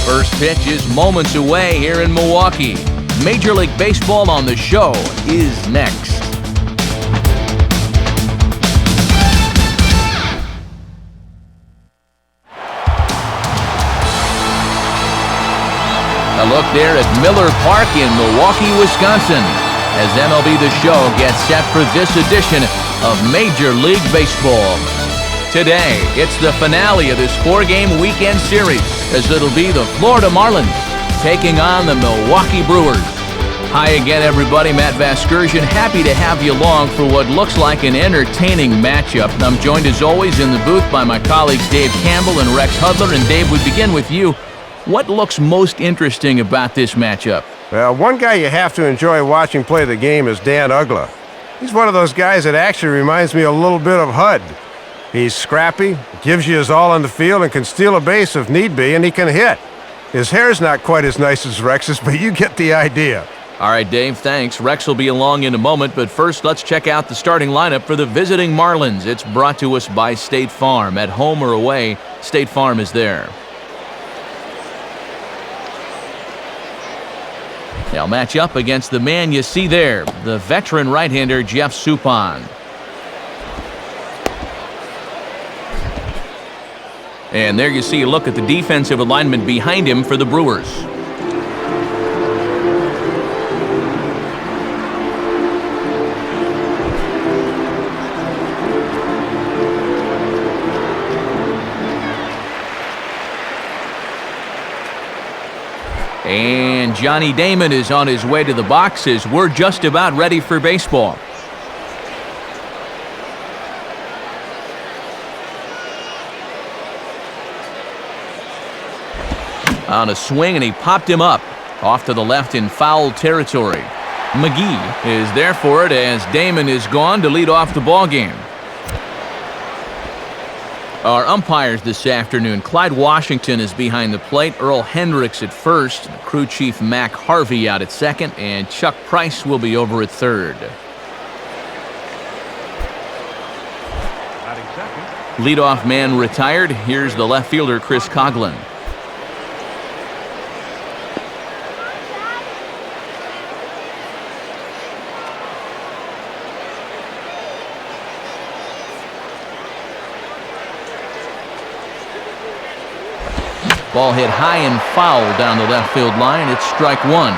First pitch is moments away here in Milwaukee. Major League Baseball on the show is next. A look there at Miller Park in Milwaukee, Wisconsin, as MLB The Show gets set for this edition of Major League Baseball. Today, it's the finale of this 4-game weekend series, as it'll be the Florida Marlins taking on the Milwaukee Brewers. Hi again, everybody. Matt Vasgersian, happy to have you along for what looks like an entertaining matchup. I'm joined, as always, in the booth by my colleagues Dave Campbell and Rex Hudler. And Dave, we begin with you. What looks most interesting about this matchup? Well, one guy you have to enjoy watching play the game is Dan Uggla. He's one of those guys that actually reminds me a little bit of Hud. He's scrappy, gives you his all on the field, and can steal a base if need be, and he can hit. His hair's not quite as nice as Rex's, but you get the idea. All right, Dave, thanks. Rex will be along in a moment, but first let's check out the starting lineup for the visiting Marlins. It's brought to us by State Farm. At home or away, State Farm is there. They'll match up against the man you see there, the veteran right-hander Jeff Suppan. And there you see a look at the defensive alignment behind him for the Brewers. And Johnny Damon is on his way to the boxes. We're just about ready for baseball. On a swing, and he popped him up off to the left in foul territory. McGee is there for it as Damon is gone to lead off the ball game. Our umpires this afternoon, Clyde Washington is behind the plate, Earl Hendricks at first, crew chief Mac Harvey out at second, and Chuck Price will be over at third. Leadoff man retired. Here's the left fielder, Chris Coughlin. Ball hit high and foul down the left field line. It's strike one.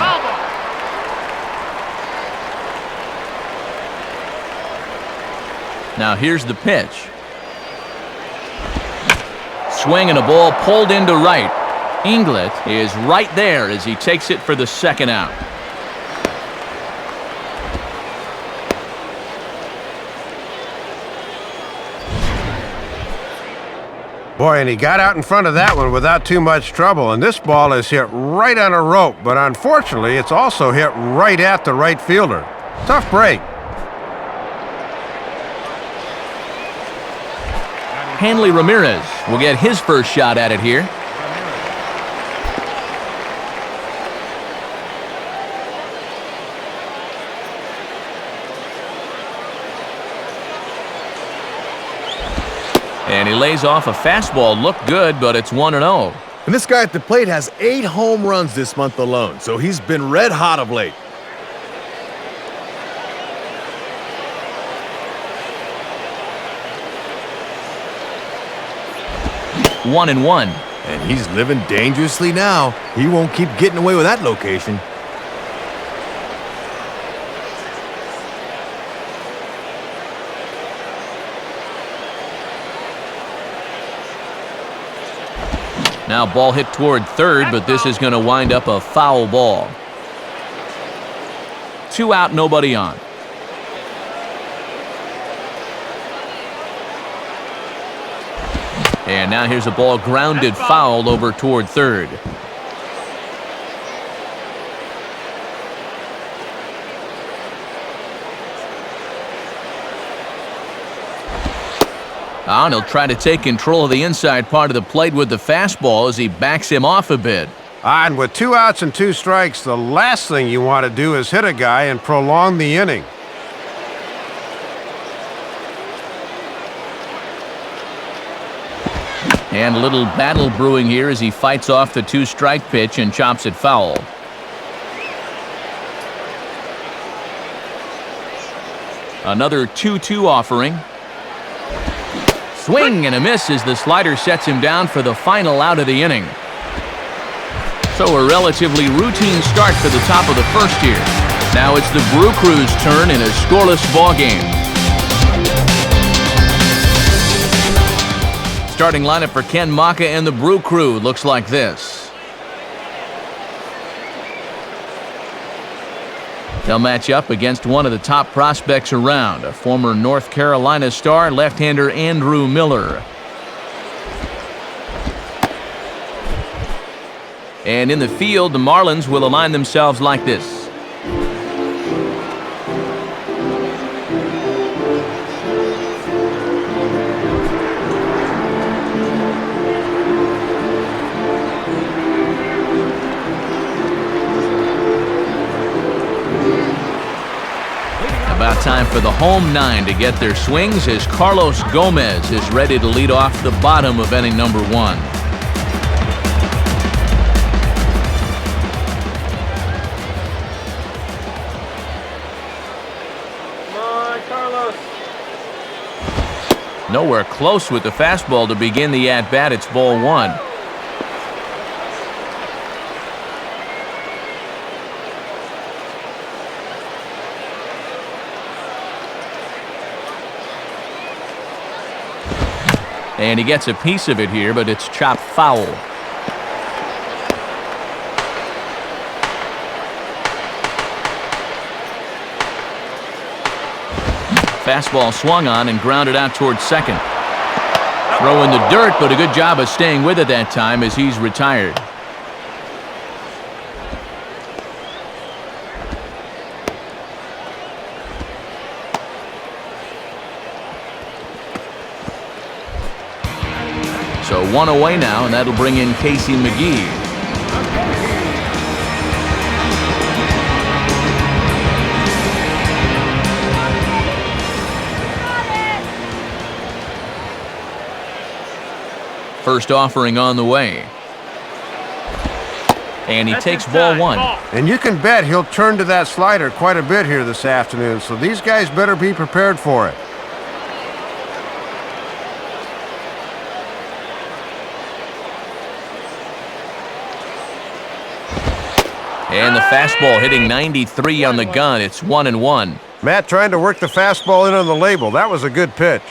Now here's the pitch. Swing and a ball pulled into right. Inglett is right there as he takes it for the second out. Boy, and he got out in front of that one without too much trouble, and this ball is hit right on a rope, but unfortunately it's also hit right at the right fielder. Tough break. Hanley Ramirez will get his first shot at it here. And he lays off a fastball. Looked good, but it's 1-0. And this guy at the plate has 8 home runs this month alone, so he's been red hot of late. One and one. And he's living dangerously now. He won't keep getting away with that location. Now ball hit toward third, but this is going to wind up a foul ball. 2 out, nobody on. And now here's a ball grounded foul over toward third. And he'll try to take control of the inside part of the plate with the fastball as he backs him off a bit. And with 2 outs and 2 strikes, the last thing you want to do is hit a guy and prolong the inning. And a little battle brewing here as he fights off the 2-strike pitch and chops it foul. Another 2-2 offering. Swing and a miss as the slider sets him down for the final out of the inning. So a relatively routine start for the top of the first here. Now it's the Brew Crew's turn in a scoreless ball game. Starting lineup for Ken Maka and the Brew Crew looks like this. They'll match up against one of the top prospects around, a former North Carolina star, left-hander Andrew Miller. And in the field, the Marlins will align themselves like this. About time for the home 9 to get their swings as Carlos Gomez is ready to lead off the bottom of inning number 1. Nowhere close with the fastball to begin the at-bat. It's ball 1. And he gets a piece of it here, but it's chopped foul. Fastball swung on and grounded out towards second. Throw in the dirt, but a good job of staying with it that time as he's retired. So 1 away now, and that'll bring in Casey McGee. First offering on the way. And he takes ball 1. And you can bet he'll turn to that slider quite a bit here this afternoon, so these guys better be prepared for it. And the fastball hitting 93 on the gun. It's 1-1. Matt trying to work the fastball in on the label. That was a good pitch.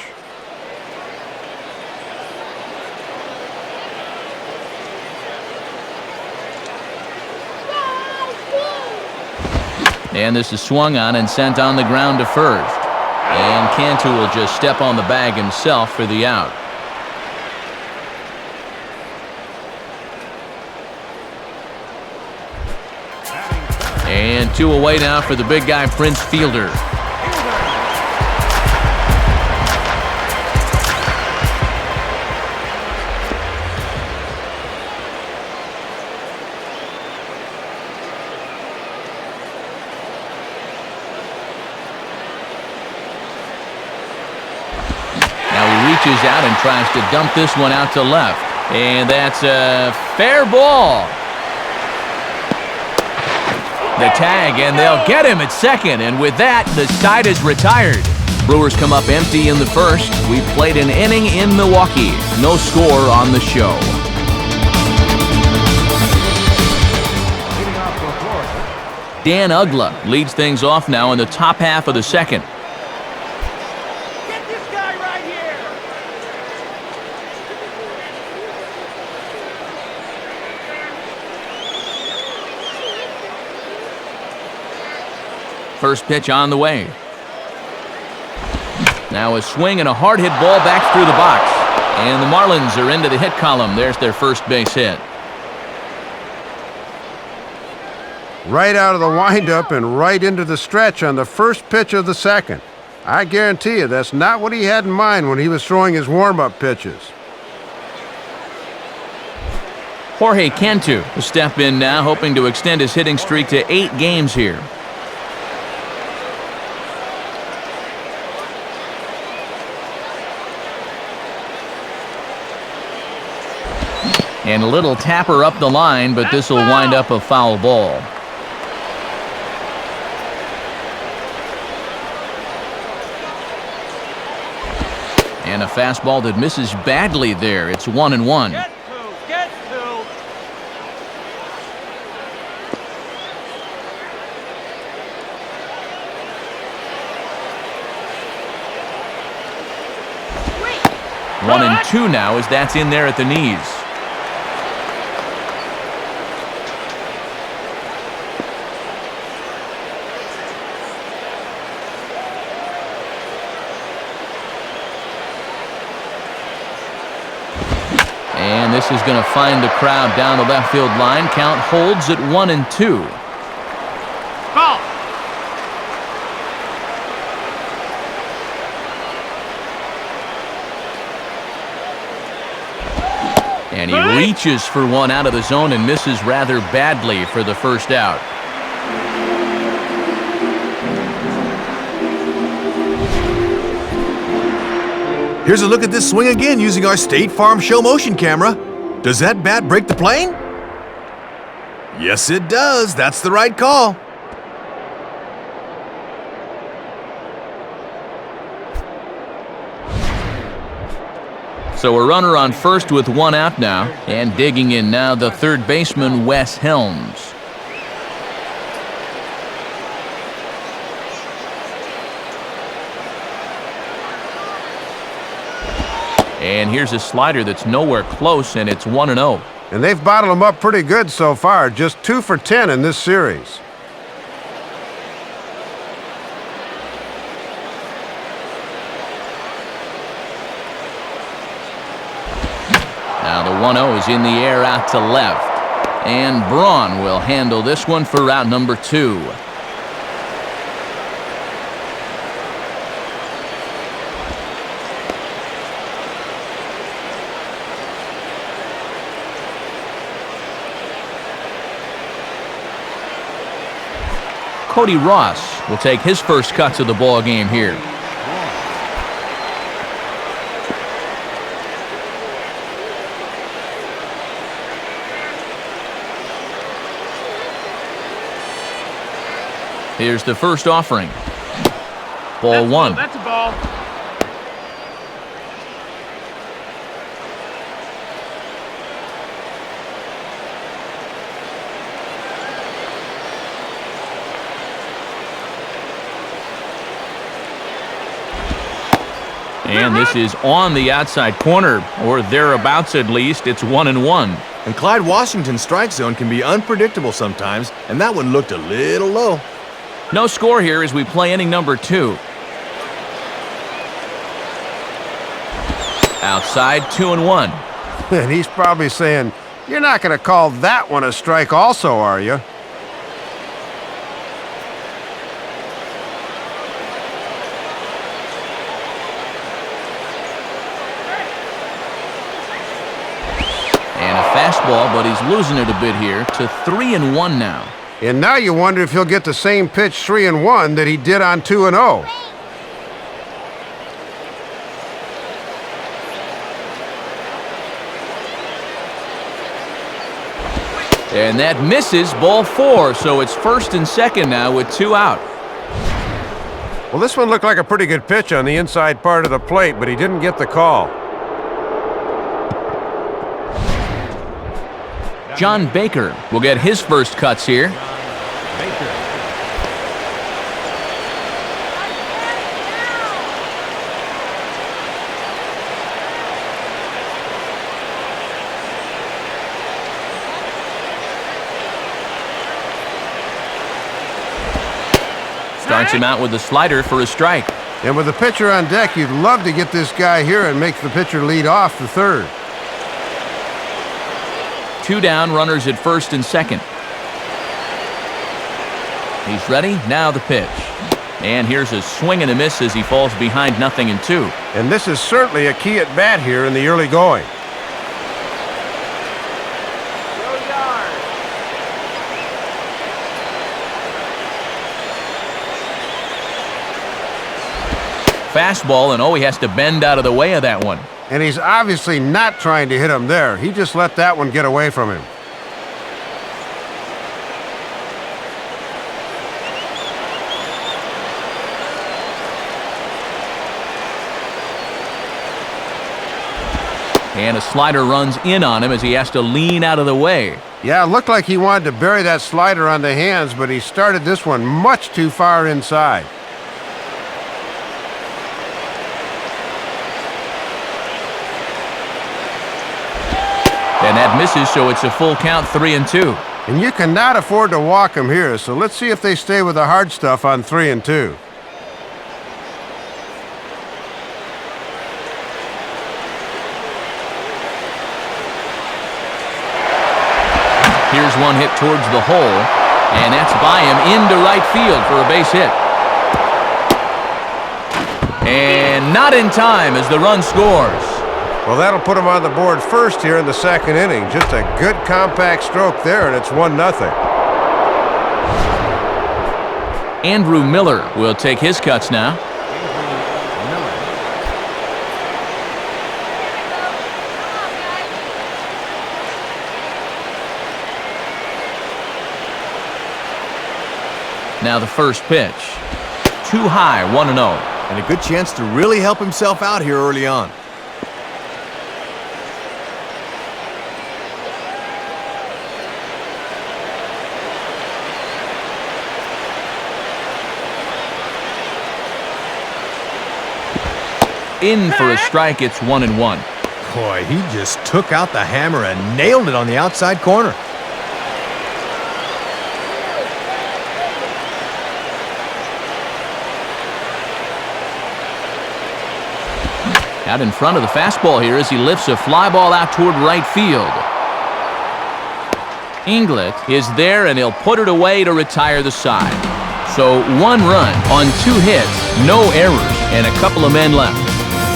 And this is swung on and sent on the ground to first. And Cantu will just step on the bag himself for the out. And 2 away now for the big guy, Prince Fielder. Now he reaches out and tries to dump this one out to left. And that's a fair ball. The tag, and they'll get him at second, and with that, the side is retired. Brewers come up empty in the first. We played an inning in Milwaukee. No score on the show. Dan Uggla leads things off now in the top half of the second. Get this guy right here. First pitch on the way. Now a swing and a hard hit ball back through the box. And the Marlins are into the hit column. There's their first base hit. Right out of the windup and right into the stretch on the first pitch of the second. I guarantee you that's not what he had in mind when he was throwing his warm-up pitches. Jorge Cantu will step in now, hoping to extend his hitting streak to 8 games here. And a little tapper up the line, but this will wind up a foul ball. And a fastball that misses badly there. It's 1-1. Get two. One and two now as that's in there at the knees. And this is going to find the crowd down the left field line. Count holds at 1-2. Ball. And he reaches for one out of the zone and misses rather badly for the first out. Here's a look at this swing again using our State Farm show motion camera. Does that bat break the plane? Yes, it does. That's the right call. So a runner on first with one out now, and digging in now the third baseman, Wes Helms. And here's a slider that's nowhere close, and it's 1-0. And they've bottled him up pretty good so far, just 2 for 10 in this series. Now the 1-0 is in the air out to left. And Braun will handle this one for out number 2. Cody Ross will take his first cuts of the ball game here. Here's the first offering. Ball one. That's a ball. And this is on the outside corner, or thereabouts at least. It's 1-1. And Clyde Washington's strike zone can be unpredictable sometimes, and that one looked a little low. No score here as we play inning number 2. Outside, 2-1. And he's probably saying, "You're not going to call that one a strike also, are you?" And a fastball, but he's losing it a bit here to 3-1 now. And now you wonder if he'll get the same pitch 3-1 that he did on 2-0. And that misses, ball 4, so it's first and second now with 2 out. Well, this one looked like a pretty good pitch on the inside part of the plate, but he didn't get the call. John Baker will get his first cuts here. Starts him out with a slider for a strike. And with the pitcher on deck, you'd love to get this guy here and make the pitcher lead off the third. 2 down, runners at first and second. He's ready, now the pitch. And here's a swing and a miss as he falls behind 0-2. And this is certainly a key at bat here in the early going. Fastball, and he has to bend out of the way of that one. And he's obviously not trying to hit him there. He just let that one get away from him. And a slider runs in on him as he has to lean out of the way. Yeah, it looked like he wanted to bury that slider on the hands, but he started this one much too far inside. And that misses, so it's a full count, 3-2. And you cannot afford to walk him here, so let's see if they stay with the hard stuff on 3-2. Here's one hit towards the hole, and that's by him into right field for a base hit. And not in time as the run scores. Well, that'll put him on the board first here in the second inning. Just a good compact stroke there, and it's 1-0. Andrew Miller will take his cuts now. Now the first pitch. Too high, 1-0. And a good chance to really help himself out here early on. In for a strike, it's 1-1. Boy, he just took out the hammer and nailed it on the outside corner. Out in front of the fastball here as he lifts a fly ball out toward right field. Inglet is there, and he'll put it away to retire the side. So 1 run on 2 hits, no errors, and a couple of men left.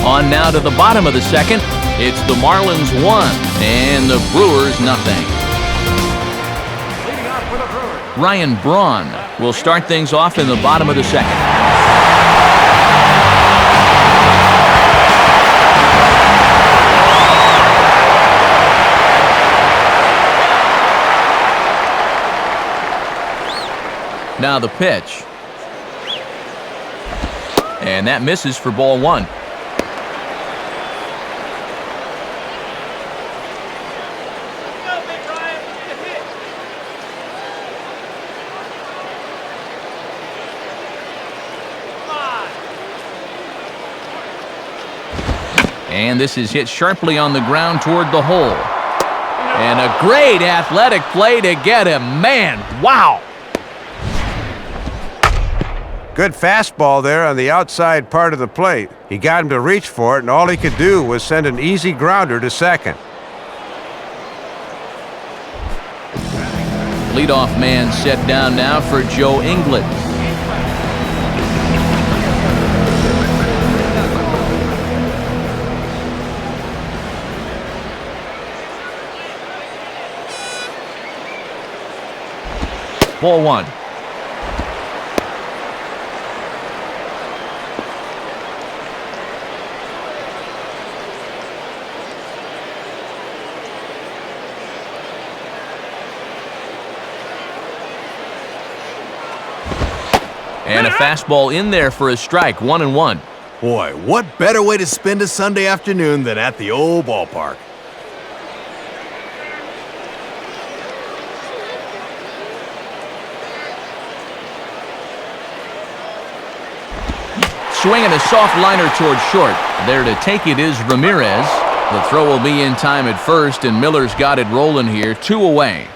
On now to the bottom of the second. It's the Marlins 1 and the Brewers nothing. Ryan Braun will start things off in the bottom of the second. Now the pitch. And that misses for ball 1. And this is hit sharply on the ground toward the hole. And a great athletic play to get him. Man, wow! Good fastball there on the outside part of the plate. He got him to reach for it, and all he could do was send an easy grounder to second. Leadoff man set down now for Joe Inglet. Ball 1. And a fastball in there for a strike, 1-1. Boy, what better way to spend a Sunday afternoon than at the old ballpark? Swinging a soft liner towards short. There to take it is Ramirez. The throw will be in time at first, and Miller's got it rolling here, 2 away.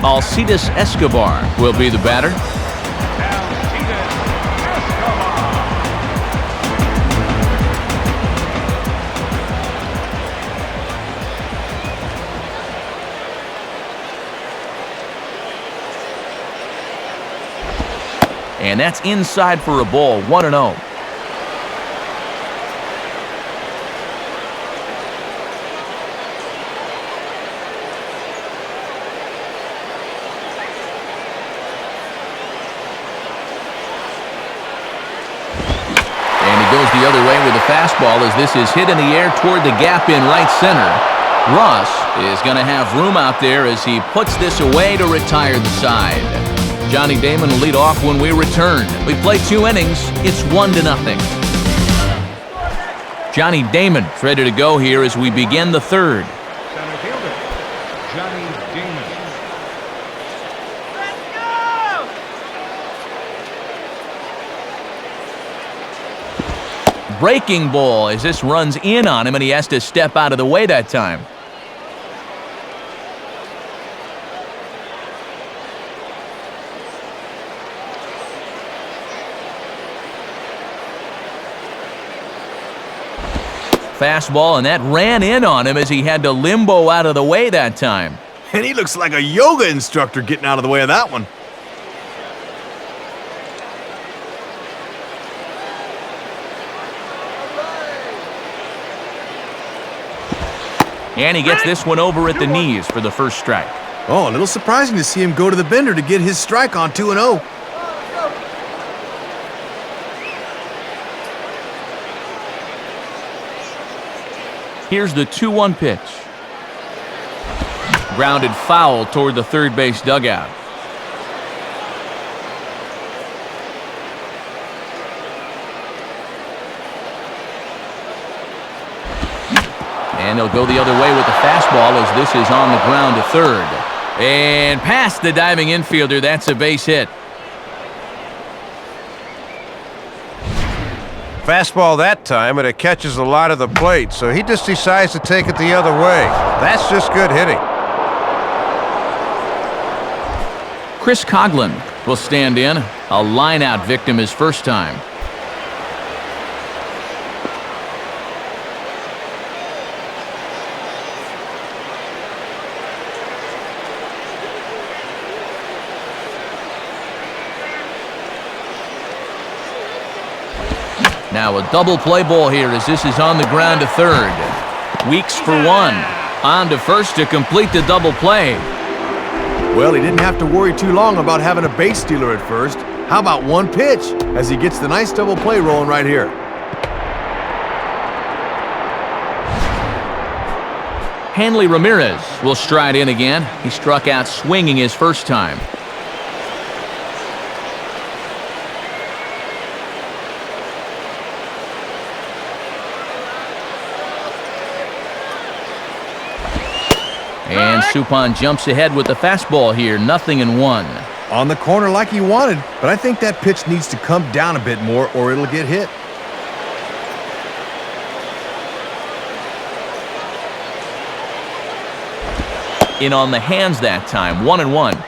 Alcides Escobar will be the batter. And that's inside for a ball, 1-0. the other way with the fastball as this is hit in the air toward the gap in right center. Ross is going to have room out there as he puts this away to retire the side. Johnny Damon will lead off when we return. We play 2 innings. It's 1-0. Johnny Damon is ready to go here as we begin the third. Center fielder, Johnny Damon. Breaking ball as this runs in on him and he has to step out of the way that time. Fastball, and that ran in on him as he had to limbo out of the way that time. And he looks like a yoga instructor getting out of the way of that one. And he gets this one over at the knees for the first strike. Oh, a little surprising to see him go to the bender to get his strike on 2-0. Here's the 2-1 pitch. Grounded foul toward the third base dugout. And he'll go the other way with the fastball as this is on the ground to third. And past the diving infielder, that's a base hit. Fastball that time, and it catches a lot of the plate, so he just decides to take it the other way. That's just good hitting. Chris Coughlin will stand in, a line-out victim his first time. Now a double play ball here as this is on the ground to third. Weeks for one. On to first to complete the double play. Well, he didn't have to worry too long about having a base stealer at first. How about one pitch as he gets the nice double play rolling right here? Hanley Ramirez will stride in again. He struck out swinging his first time. And Suppan jumps ahead with the fastball here, 0-1. On the corner like he wanted, but I think that pitch needs to come down a bit more or it'll get hit. In on the hands that time, 1-1.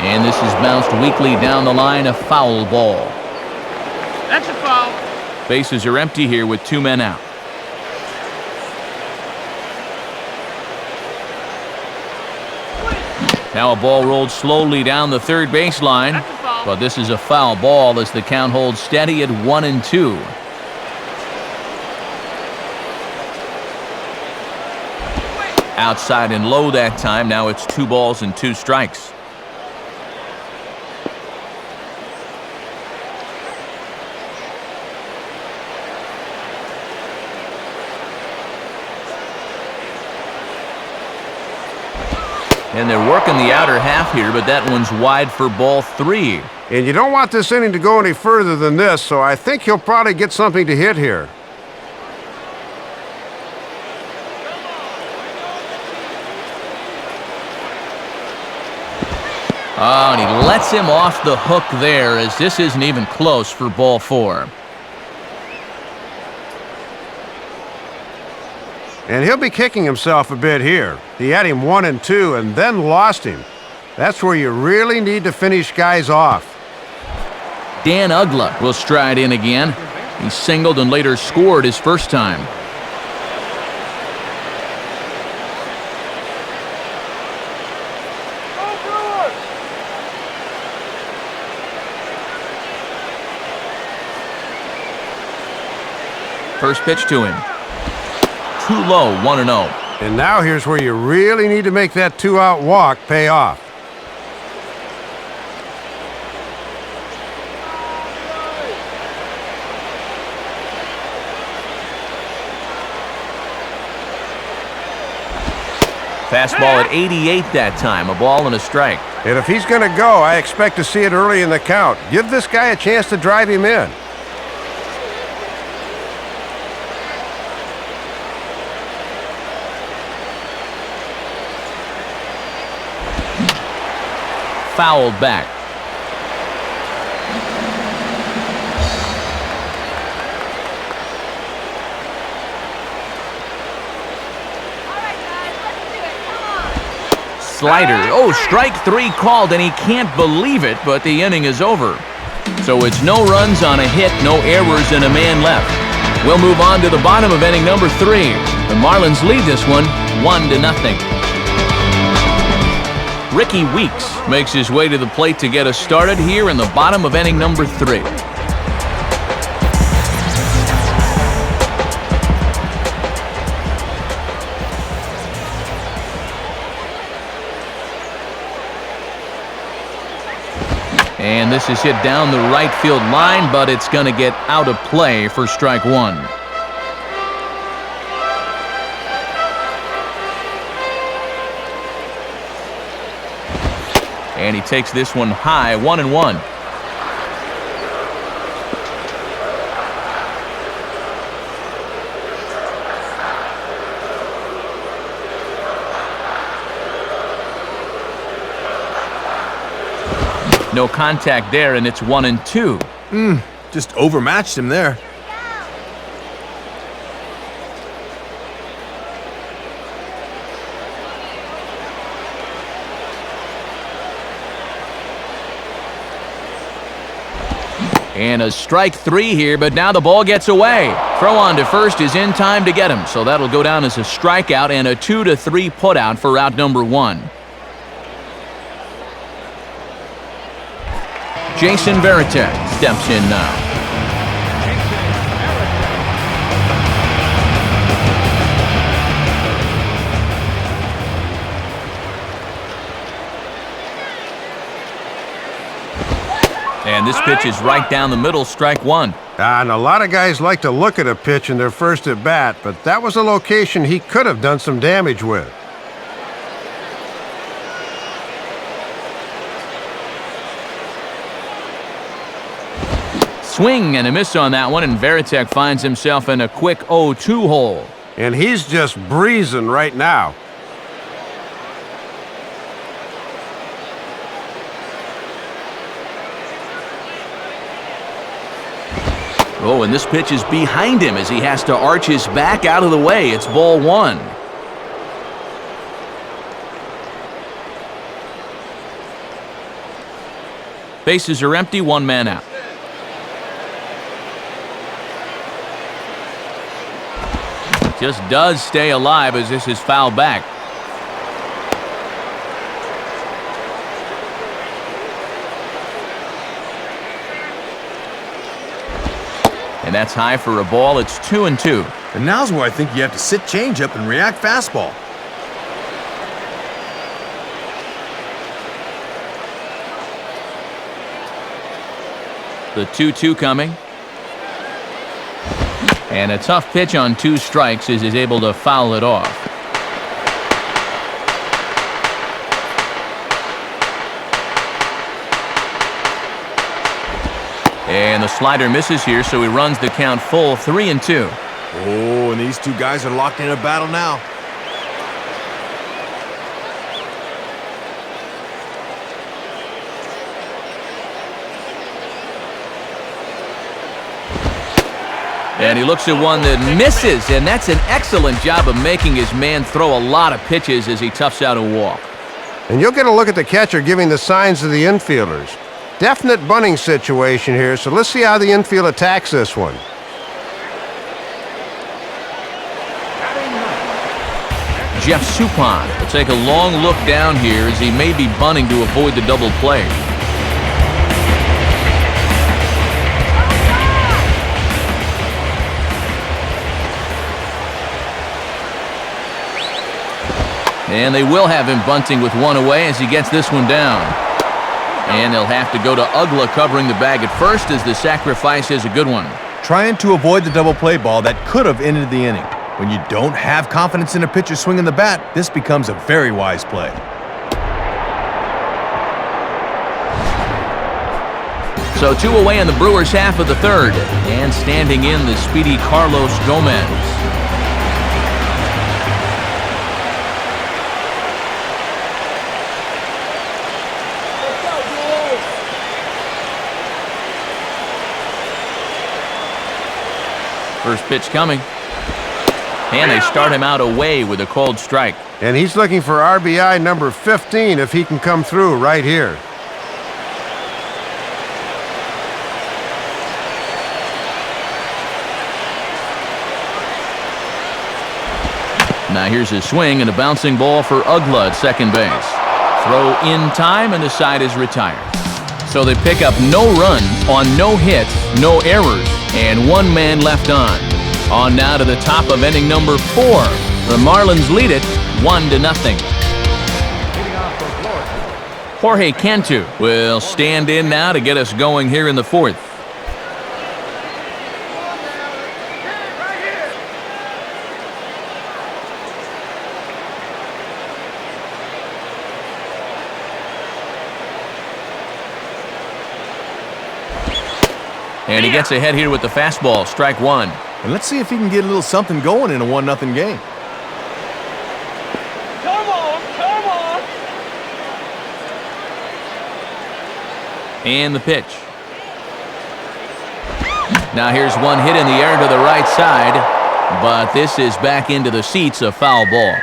And this is bounced weakly down the line, a foul ball. That's a foul. Bases are empty here with 2 men out. Now a ball rolled slowly down the third baseline, but this is a foul ball as the count holds steady at 1-2. Outside and low that time. Now it's 2 balls and 2 strikes. And they're working the outer half here, but that one's wide for ball 3. And you don't want this inning to go any further than this, so I think he'll probably get something to hit here. Oh, and he lets him off the hook there as this isn't even close for ball 4. And he'll be kicking himself a bit here. He had him 1-2 and then lost him. That's where you really need to finish guys off. Dan Uggla will stride in again. He singled and later scored his first time. First pitch to him. too low, 1-0. And now here's where you really need to make that 2-out walk pay off. Fastball at 88 that time, a ball and a strike. And if he's going to go, I expect to see it early in the count. Give this guy a chance to drive him in. Fouled back. Slider. Oh, strike 3 called, and he can't believe it, but the inning is over. So it's no runs on a hit, no errors, and a man left. We'll move on to the bottom of inning number 3. The Marlins lead this one 1-0. Ricky Weeks makes his way to the plate to get us started here in the bottom of inning number 3. And this is hit down the right field line, but it's going to get out of play for strike 1. And he takes this one high, 1-1. No contact there, and it's 1-2. Just overmatched him there. And a strike 3 here, but now the ball gets away. Throw on to first is in time to get him, so that'll go down as a strikeout and a 2-3 putout for out number 1. Jason Varitek steps in now. And this pitch is right down the middle, strike 1. And a lot of guys like to look at a pitch in their first at bat, but that was a location he could have done some damage with. Swing and a miss on that one, and Varitek finds himself in a quick 0-2 hole. And he's just breezing right now. Oh, and this pitch is behind him as he has to arch his back out of the way. It's ball 1. Bases are empty, 1 man out. Just does stay alive as this is fouled back. And that's high for a ball. It's 2-2. And now's where I think you have to sit changeup and react fastball. The 2-2 coming. And a tough pitch on 2 strikes as he's able to foul it off. And the slider misses here, so he runs the count full, 3-2. Oh, and these two guys are locked in a battle now. And he looks at one that misses, and that's an excellent job of making his man throw a lot of pitches as he toughs out a walk. And you'll get a look at the catcher giving the signs to the infielders. Definite bunting situation here, so let's see how the infield attacks this one. Jeff Suppan will take a long look down here as he may be bunting to avoid the double play. And they will have him bunting with one away as he gets this one down. And they'll have to go to Ugla covering the bag at first as the sacrifice is a good one. Trying to avoid the double play ball that could have ended the inning. When you don't have confidence in a pitcher swinging the bat, this becomes a very wise play. So 2 away in the Brewers' half of the third. And standing in the speedy Carlos Gomez. First pitch coming. And they start him out away with a cold strike. And he's looking for RBI number 15 if he can come through right here. Now here's his swing and a bouncing ball for Ugla at second base. Throw in time and the side is retired. So they pick up no runs on no hits, no errors, and 1 man left on. On now to the top of inning number 4. The Marlins lead it 1-0. Jorge Cantu will stand in now to get us going here in the 4th. And he gets ahead here with the fastball, strike 1. And let's see if he can get a little something going in a 1-0 game. Come on, come on. And the pitch. Now here's one hit in the air to the right side, but this is back into the seats, a foul ball.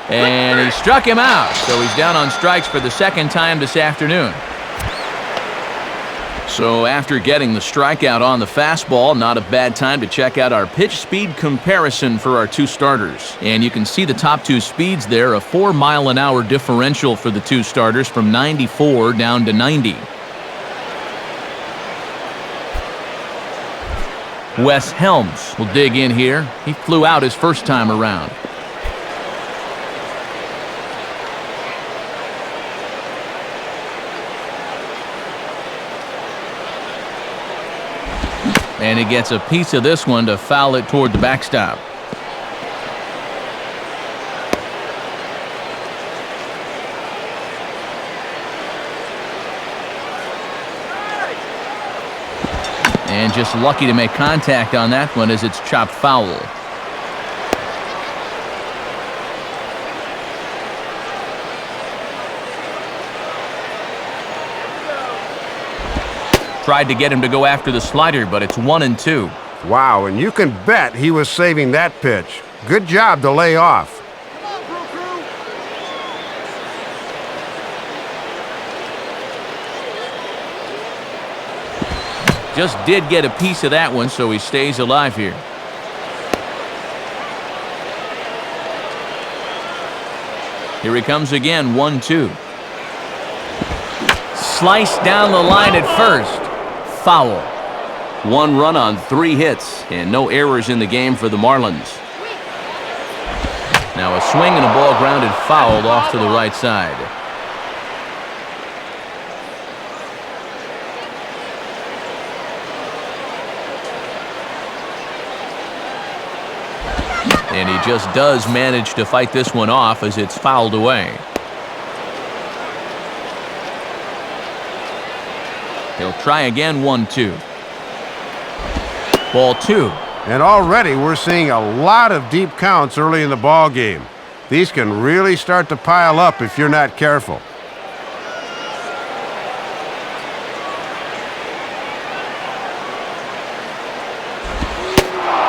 And he struck him out, so he's down on strikes for the 2nd time this afternoon. So after getting the strikeout on the fastball, not a bad time to check out our pitch speed comparison for our 2 starters. And you can see the top 2 speeds there, a 4-mile-an-hour differential for the 2 starters from 94 down to 90. Wes Helms will dig in here. He flew out his first time around. And he gets a piece of this one to foul it toward the backstop. And just lucky to make contact on that one as it's chopped foul. Tried to get him to go after the slider, but it's 1-2. Wow, and you can bet he was saving that pitch. Good job to lay off. Just did get a piece of that one, so he stays alive here. Here he comes again, 1-2. Sliced down the line at first. Foul. 1 run on 3 hits, and no errors in the game for the Marlins. Now a swing and a ball grounded foul off to the right side. And he just does manage to fight this one off as it's fouled away. He'll try again, 1-2. Ball 2. And already we're seeing a lot of deep counts early in the ball game. These can really start to pile up if you're not careful.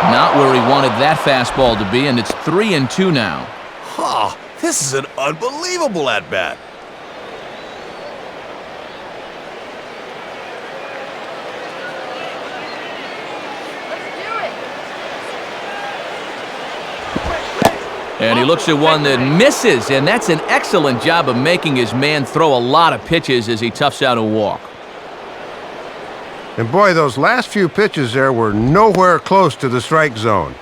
Not where he wanted that fastball to be, and it's 3-2 now. This is an unbelievable at-bat. And he looks at one that misses, and that's an excellent job of making his man throw a lot of pitches as he toughs out a walk. And boy, those last few pitches there were nowhere close to the strike zone.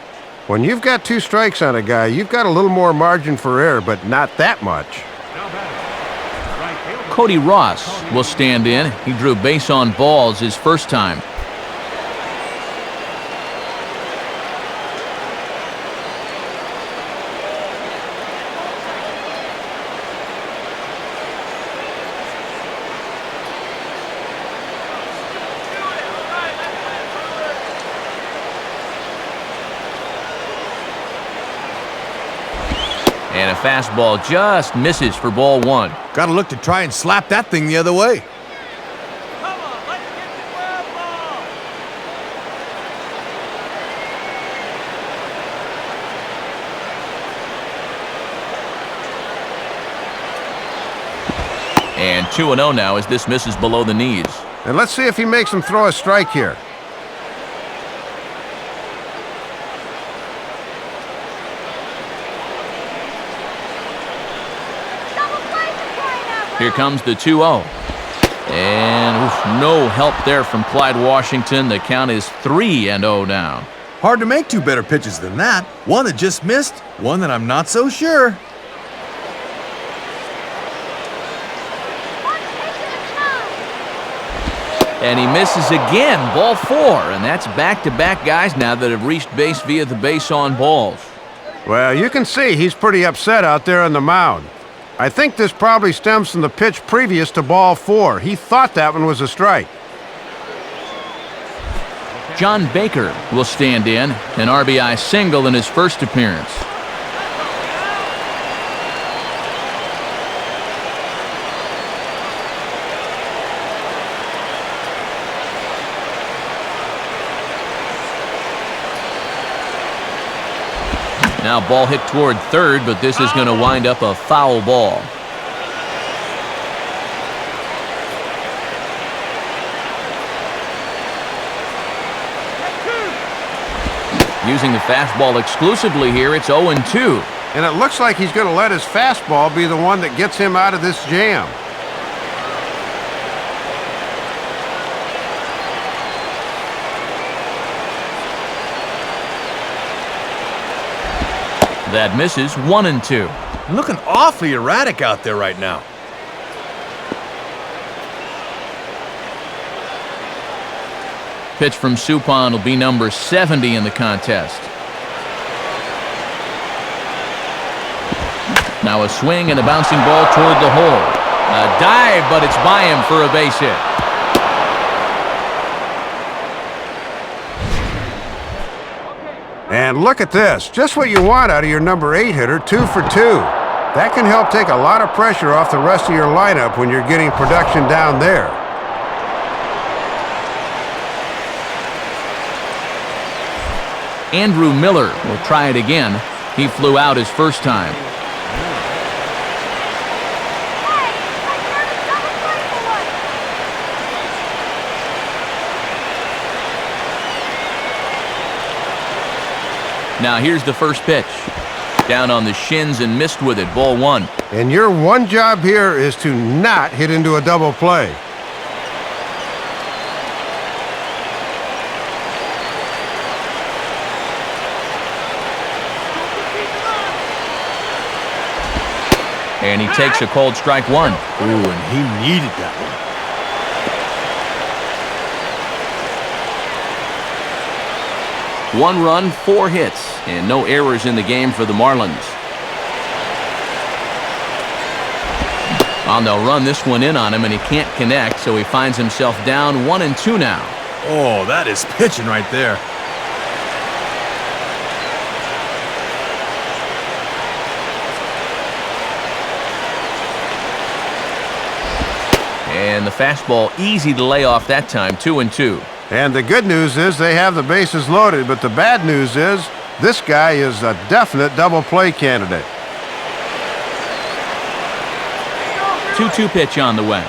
When you've got 2 strikes on a guy, you've got a little more margin for error, but not that much. Now batting, right fielder. Cody Ross will stand in. He drew base on balls his first time. And a fastball just misses for ball 1. Gotta look to try and slap that thing the other way. Come on, let's get the ground ball. And 2-0 now as this misses below the knees. And let's see if he makes him throw a strike here. Here comes the 2-0. And no help there from Clyde Washington. The count is 3-0 now. Hard to make 2 better pitches than that. One that just missed, one that I'm not so sure. And he misses again, ball 4. And that's back-to-back guys now that have reached base via the base on balls. Well, you can see he's pretty upset out there on the mound. I think this probably stems from the pitch previous to ball 4. He thought that one was a strike. John Baker will stand in, an RBI single in his first appearance. Now ball hit toward third, but this is going to wind up a foul ball. Using the fastball exclusively here, it's 0-2. And it looks like he's going to let his fastball be the one that gets him out of this jam. That misses 1-2. Looking awfully erratic out there right now. Pitch from Suppan will be number 70 in the contest. Now a swing and a bouncing ball toward the hole. A dive, but it's by him for a base hit. And look at this. Just what you want out of your number 8 hitter, 2 for 2. That can help take a lot of pressure off the rest of your lineup when you're getting production down there. Andrew Miller will try it again. He flew out his first time. Now here's the first pitch. Down on the shins and missed with it, ball 1. And your one job here is to not hit into a double play. And he takes a called strike 1. Ooh, and he needed that one. 1 run, 4 hits, and no errors in the game for the Marlins. Well, they'll run this one in on him, and he can't connect, so he finds himself down 1-2 now. Oh, that is pitching right there. And the fastball easy to lay off that time, 2-2. And the good news is they have the bases loaded, but the bad news is this guy is a definite double play candidate. 2-2 pitch on the way.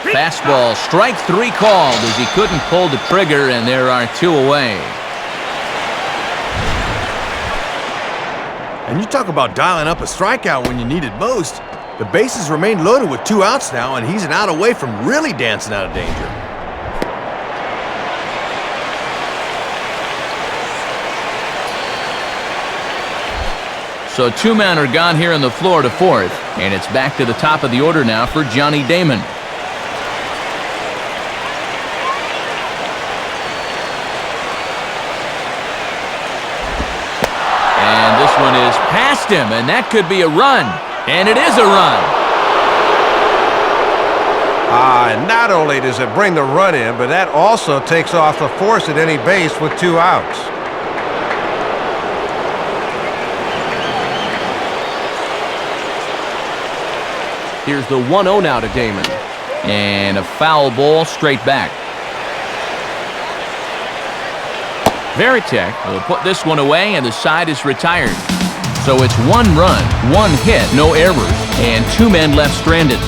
Fastball, strike 3 called as he couldn't pull the trigger, and there are 2 away. And you talk about dialing up a strikeout when you need it most. The bases remain loaded with 2 outs now, and he's an out away from really dancing out of danger. So 2 men are gone here in the Florida fourth, and it's back to the top of the order now for Johnny Damon. And this one is past him, and that could be a run. And it is a run. And not only does it bring the run in, but that also takes off the force at any base with 2 outs. Here's the 1-0 now to Damon. And a foul ball straight back. Veritek will put this one away, and the side is retired. So it's 1 run, 1 hit, no errors, and 2 men left stranded.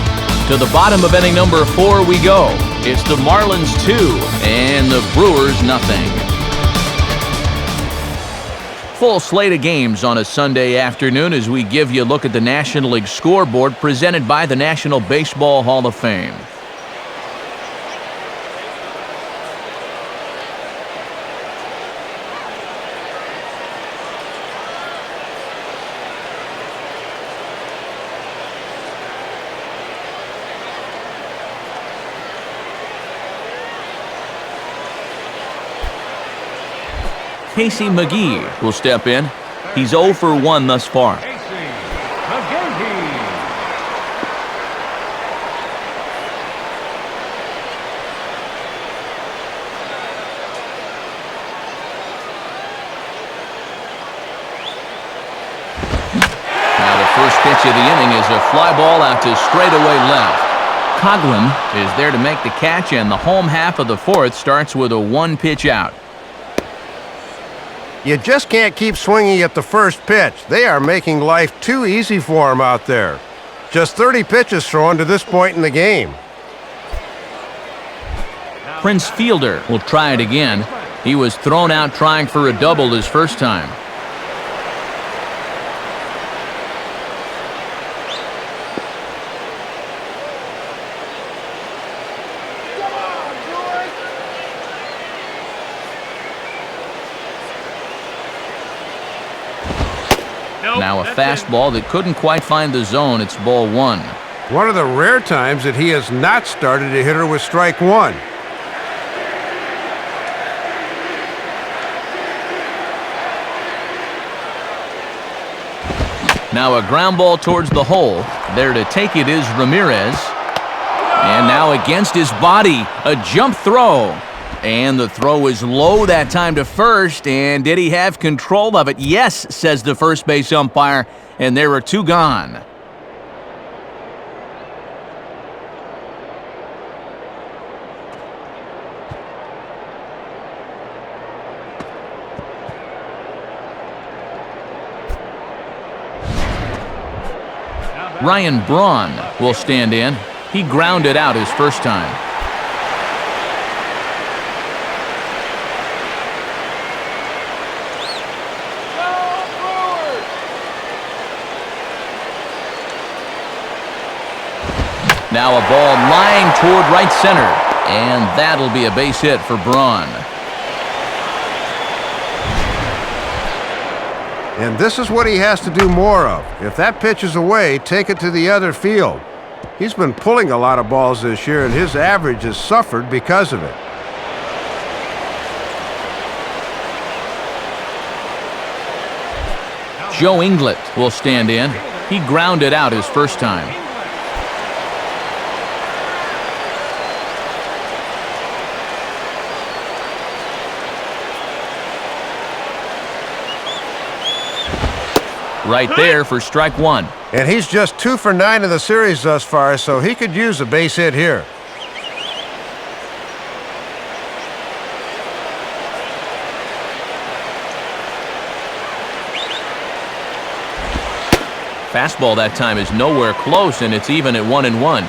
To the bottom of inning number 4 we go. It's the Marlins 2 and the Brewers nothing. Full slate of games on a Sunday afternoon as we give you a look at the National League scoreboard presented by the National Baseball Hall of Fame. Casey McGee will step in. He's 0 for 1 thus far. Casey McGee. Now the first pitch of the inning is a fly ball out to straightaway left. Coughlin is there to make the catch, and the home half of the fourth starts with a 1-pitch out. You just can't keep swinging at the first pitch. They are making life too easy for him out there. Just 30 pitches thrown to this point in the game. Prince Fielder will try it again. He was thrown out trying for a double his first time. Now a fastball that couldn't quite find the zone. It's ball 1. One of the rare times that he has not started a hitter with strike 1. Now a ground ball towards the hole. There to take it is Ramirez. And now against his body, a jump throw. And the throw is low that time to first. And did he have control of it? Yes, says the first base umpire. And there are 2 gone. Ryan Braun will stand in. He grounded out his first time. Now a ball lying toward right center, and that'll be a base hit for Braun. And this is what he has to do more of. If that pitch is away, take it to the other field. He's been pulling a lot of balls this year, and his average has suffered because of it. Joe Inglet will stand in. He grounded out his first time. Right there for strike 1. And he's just 2 for 9 in the series thus far, so he could use a base hit here. Fastball that time is nowhere close, and it's even at 1-1.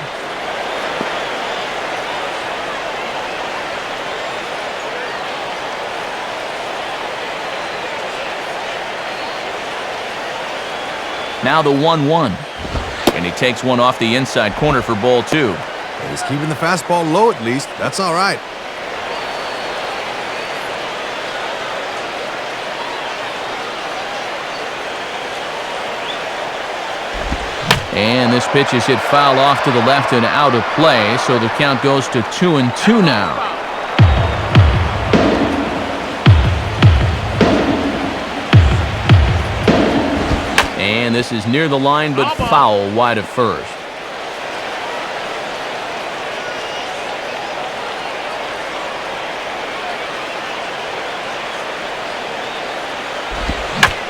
Now the 1-1. And he takes one off the inside corner for ball 2. He's keeping the fastball low at least. That's all right. And this pitch is hit foul off to the left and out of play, so the count goes to 2-2 now. And this is near the line, but foul wide of first.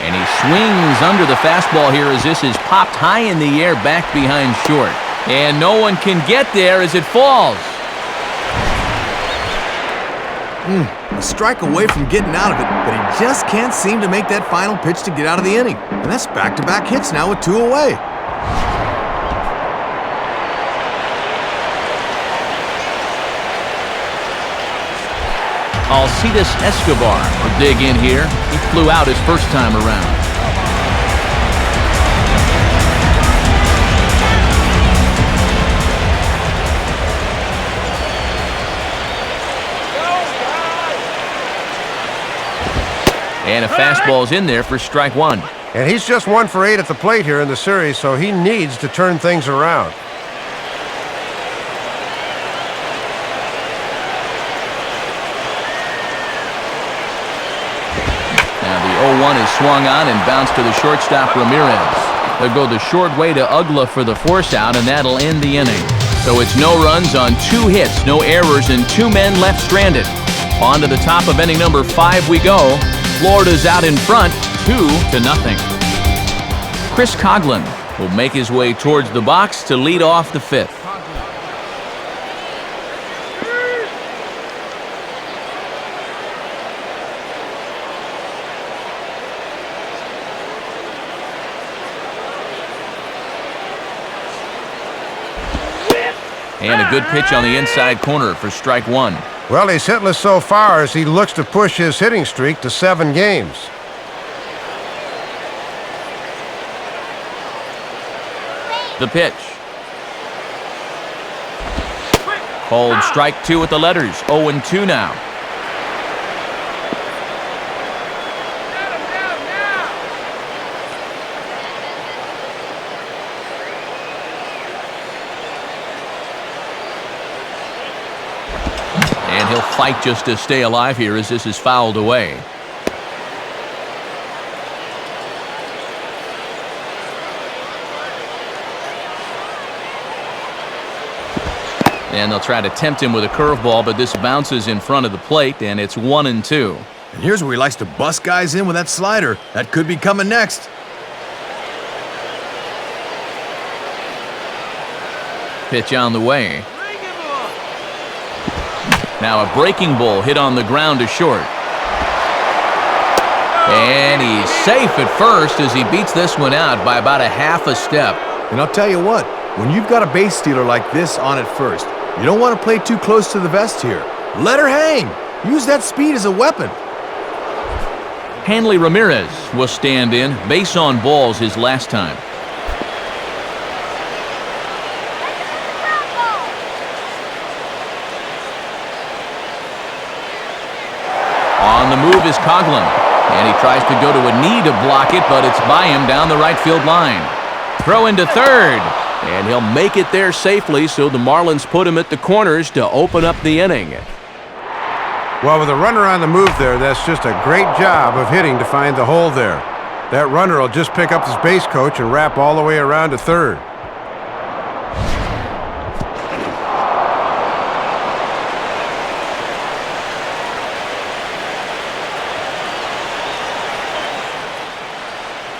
And he swings under the fastball here as this is popped high in the air back behind short. And no one can get there as it falls. A strike away from getting out of it, but he just can't seem to make that final pitch to get out of the inning. And that's back-to-back hits now with 2 away. Alcides Escobar will dig in here. He flew out his first time around. And a fastball's in there for strike 1. And he's just 1 for 8 at the plate here in the series, so he needs to turn things around. Now the 0-1 is swung on and bounced to the shortstop Ramirez. They'll go the short way to Uggla for the force out, and that'll end the inning. So it's no runs on 2 hits, no errors, and 2 men left stranded. On to the top of inning number 5 we go. Florida's out in front, 2-0. Chris Coughlin will make his way towards the box to lead off the 5th. And a good pitch on the inside corner for strike 1. Well, he's hitless so far as he looks to push his hitting streak to 7 games. The pitch. Called strike 2 with the letters. 0-2 now. And he'll fight just to stay alive here as this is fouled away. And they'll try to tempt him with a curveball, but this bounces in front of the plate, and it's 1-2. And here's where he likes to bust guys in with that slider. That could be coming next. Pitch on the way. Now a breaking ball hit on the ground to short. And he's safe at first as he beats this one out by about a half a step. And I'll tell you what, when you've got a base stealer like this on at first, you don't want to play too close to the vest here. Let her hang. Use that speed as a weapon. Hanley Ramirez will stand in. Base on balls his last time. On the move is Coughlin. And he tries to go to a knee to block it, but it's by him down the right field line. Throw into third. And he'll make it there safely, so the Marlins put him at the corners to open up the inning. Well, with a runner on the move there, that's just a great job of hitting to find the hole there. That runner will just pick up his base coach and wrap all the way around to third.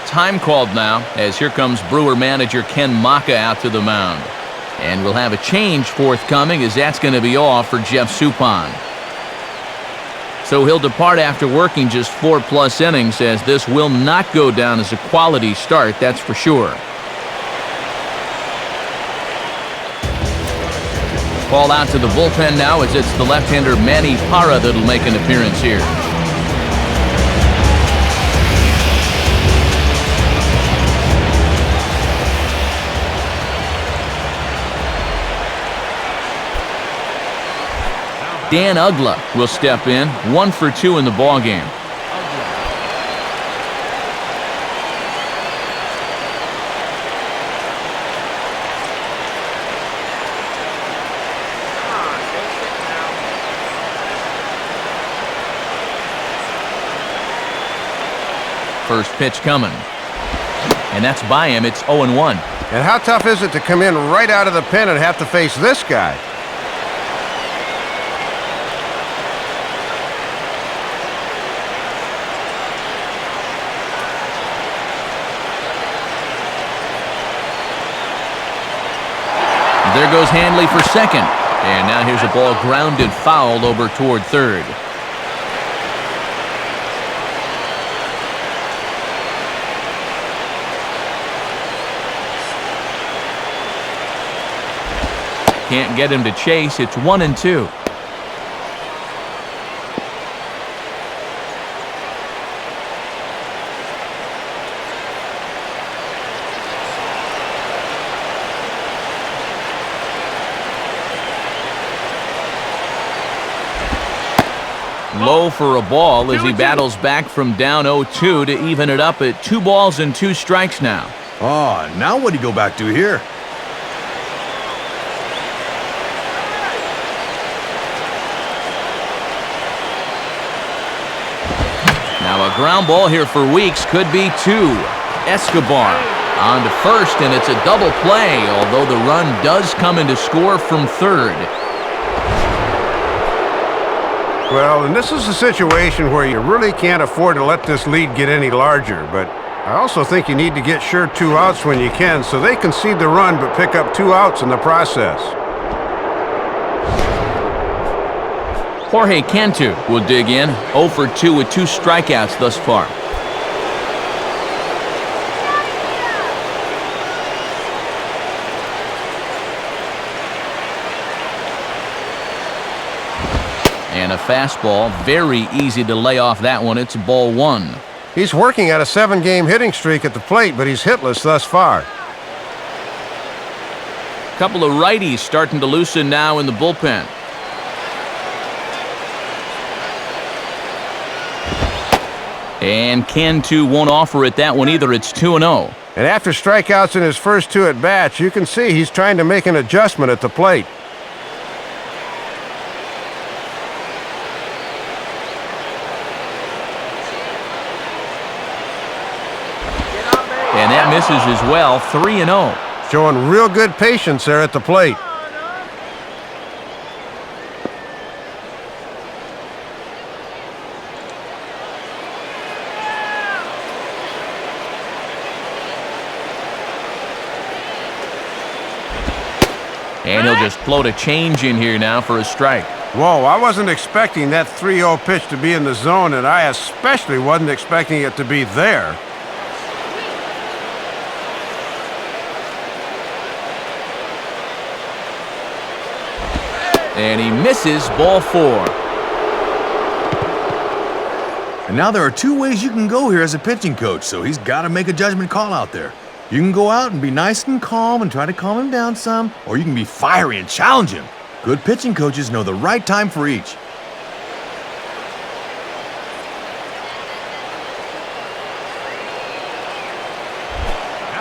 Time called now as here comes Brewer manager Ken Maka out to the mound. And we'll have a change forthcoming as that's going to be off for Jeff Suppan. So he'll depart after working just 4+ innings, as this will not go down as a quality start, that's for sure. Call out to the bullpen now as it's the left-hander Manny Parra that'll make an appearance here. Dan Uggla will step in, 1 for 2 in the ballgame. First pitch coming. And that's by him. It's 0-1. And how tough is it to come in right out of the pen and have to face this guy? There goes Hanley for second. And now here's a ball grounded foul over toward third. Can't get him to chase. It's 1-2. Low for a ball as he battles back from down 0-2 to even it up at 2 balls and 2 strikes now. Oh, now what do you go back to here? Now a ground ball here for Weeks could be 2. Escobar on to first, and it's a double play, although the run does come in to score from third. Well, and this is a situation where you really can't afford to let this lead get any larger, but I also think you need to get sure 2 outs when you can, so they concede the run but pick up 2 outs in the process. Jorge Cantu will dig in, 0 for 2 with 2 strikeouts thus far. And a fastball, very easy to lay off that one. It's ball 1. He's working at a 7-game hitting streak at the plate, but he's hitless thus far. Couple of righties starting to loosen now in the bullpen. And Cantu won't offer it that one either. It's 2-0. And after strikeouts in his first 2 at-bats, you can see he's trying to make an adjustment at the plate. And that misses as well, 3-0. Showing real good patience there at the plate. And he'll just float a change in here now for a strike. Whoa, I wasn't expecting that 3-0 pitch to be in the zone, and I especially wasn't expecting it to be there. And he misses, ball 4. And now there are 2 ways you can go here as a pitching coach, so he's got to make a judgment call out there. You can go out and be nice and calm and try to calm him down some, or you can be fiery and challenge him. Good pitching coaches know the right time for each.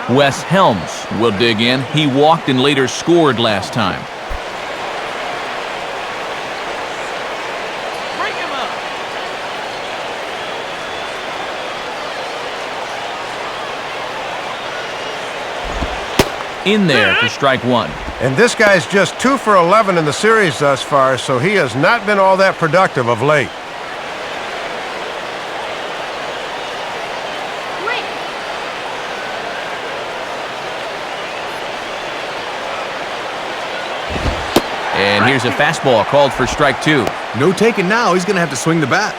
Wes Helms will dig in. He walked and later scored last time. Bring him up. In there for strike 1. And this guy's just 2 for 11 in the series thus far, so he has not been all that productive of late. And here's a fastball called for strike 2. No taking now. He's going to have to swing the bat.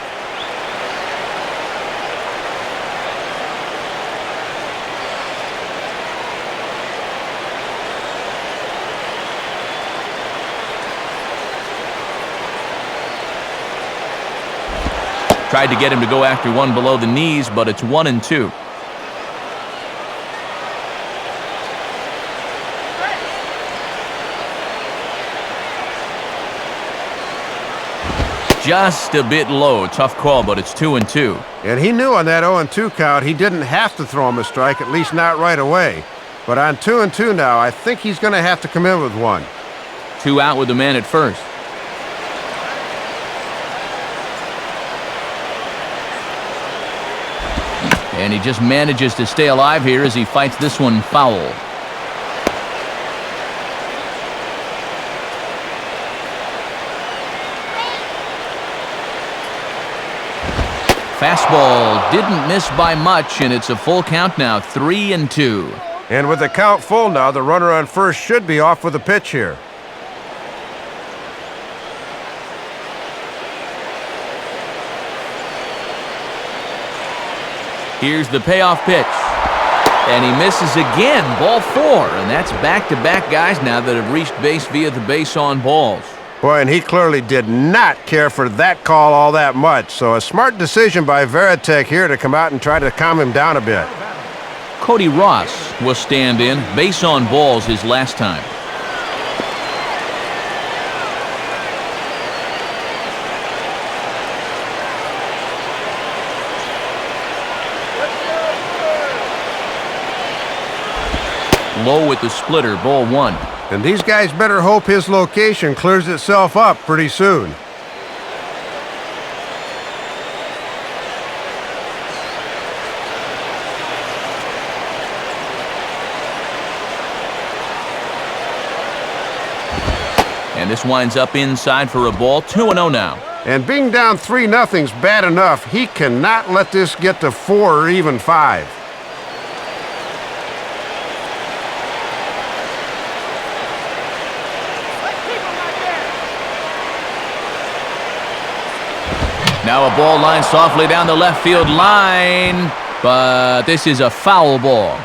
Tried to get him to go after one below the knees, but it's 1-2. Just a bit low. Tough call, but it's 2-2. And he knew on that 0-2 count he didn't have to throw him a strike, at least not right away. But on 2-2 now, I think he's going to have to come in with one. 2 out with the man at first. And he just manages to stay alive here as he fights this one foul. Fastball didn't miss by much, and it's a full count now, 3-2. And with the count full now, the runner on first should be off with a pitch here. Here's the payoff pitch. And he misses again, ball 4. And that's back-to-back guys now that have reached base via the base on balls. Boy, and he clearly did not care for that call all that much. So a smart decision by Veritek here to come out and try to calm him down a bit. Cody Ross will stand in. Base on balls his last time. Low with the splitter, ball 1. And these guys better hope his location clears itself up pretty soon. And this winds up inside for a ball, 2-0 now. And being down 3-0's bad enough. He cannot let this get to 4 or even 5. Now a ball line softly down the left field line, but this is a foul ball.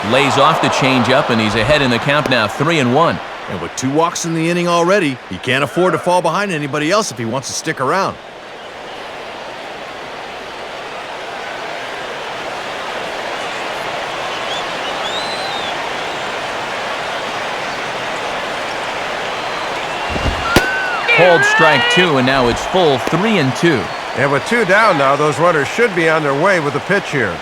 Lays off the changeup, and he's ahead in the count now, 3-1. And with 2 walks in the inning already, he can't afford to fall behind anybody else if he wants to stick around. Called strike 2, and now it's full, 3-2. And with 2 down now, those runners should be on their way with the pitch here.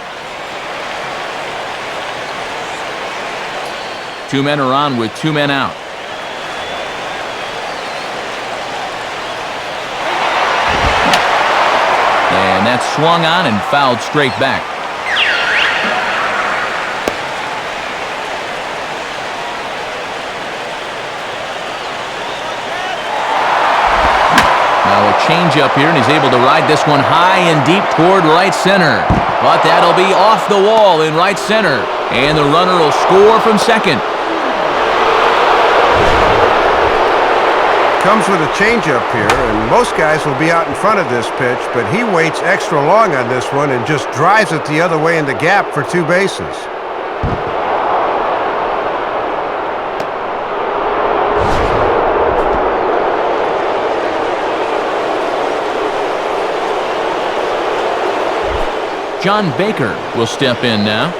2 men are on with 2 men out. And that's swung on and fouled straight back. Now a changeup here, and he's able to ride this one high and deep toward right center. But that'll be off the wall in right center. And the runner will score from second. Comes with a changeup here, and most guys will be out in front of this pitch, but he waits extra long on this one and just drives it the other way in the gap for 2 bases. John Baker will step in now.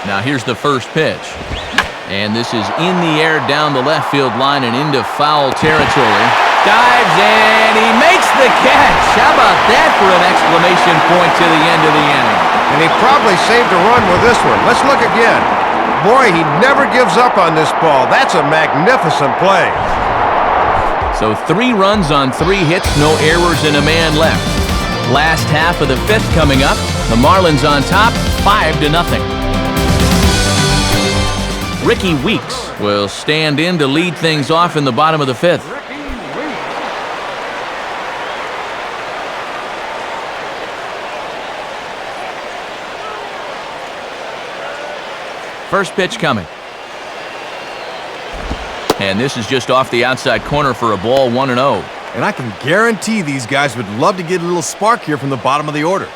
Now here's the first pitch. And this is in the air down the left field line and into foul territory. Dives and he makes the catch. How about that for an exclamation point to the end of the inning? And he probably saved a run with this one. Let's look again. Boy, he never gives up on this ball. That's a magnificent play. So 3 runs on 3 hits, no errors, and a man left. Last half of the 5th coming up. The Marlins on top, 5-0. Ricky Weeks will stand in to lead things off in the bottom of the 5th. First pitch coming. And this is just off the outside corner for a ball, 1-0. And I can guarantee these guys would love to get a little spark here from the bottom of the order.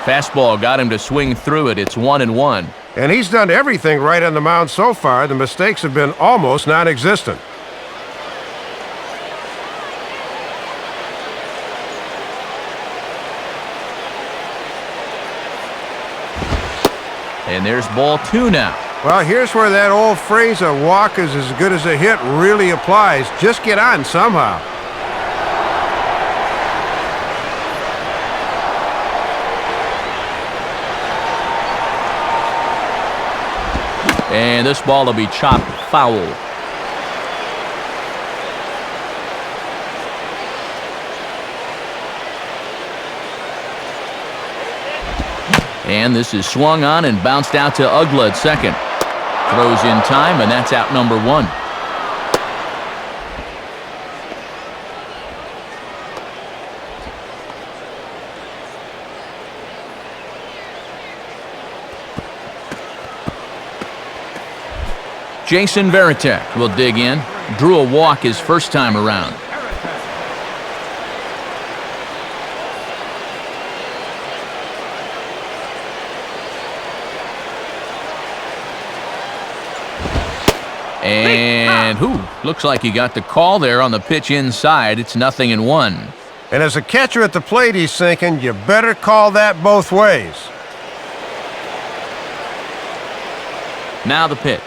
Fastball got him to swing through it. It's 1-1. And he's done everything right on the mound so far. The mistakes have been almost non-existent. And there's ball 2 now. Well, here's where that old phrase, a walk is as good as a hit, really applies. Just get on somehow. And this ball will be chopped foul. And this is swung on and bounced out to Uggla at second. Throws in time, and that's out number 1. Jason Varitek will dig in. Drew a walk his first time around. And looks like he got the call there on the pitch inside. It's 0-1. And as a catcher at the plate, he's thinking, you better call that both ways. Now the pitch.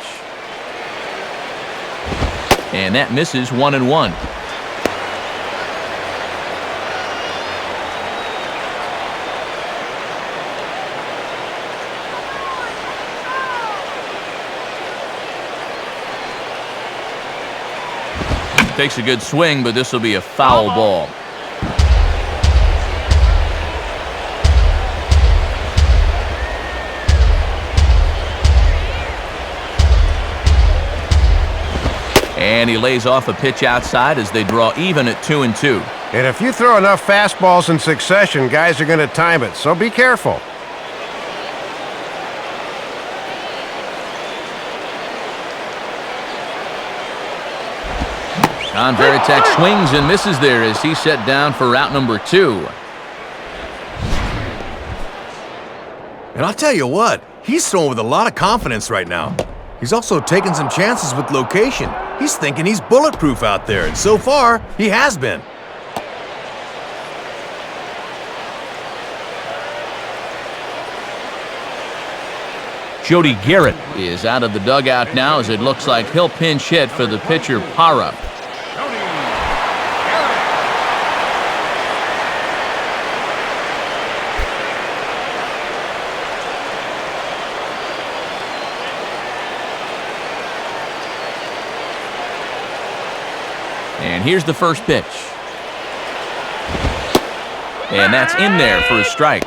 And that misses 1-1. Takes a good swing, but this will be a foul ball. And he lays off a pitch outside as they draw even at 2-2. And if you throw enough fastballs in succession, guys are going to time it, so be careful. John Varitek swings and misses there as he's set down for route number 2. And I'll tell you what, he's throwing with a lot of confidence right now. He's also taking some chances with location. He's thinking he's bulletproof out there, and so far, he has been. Jody Garrett is out of the dugout now as it looks like he'll pinch hit for the pitcher Parra. And here's the first pitch. And that's in there for a strike.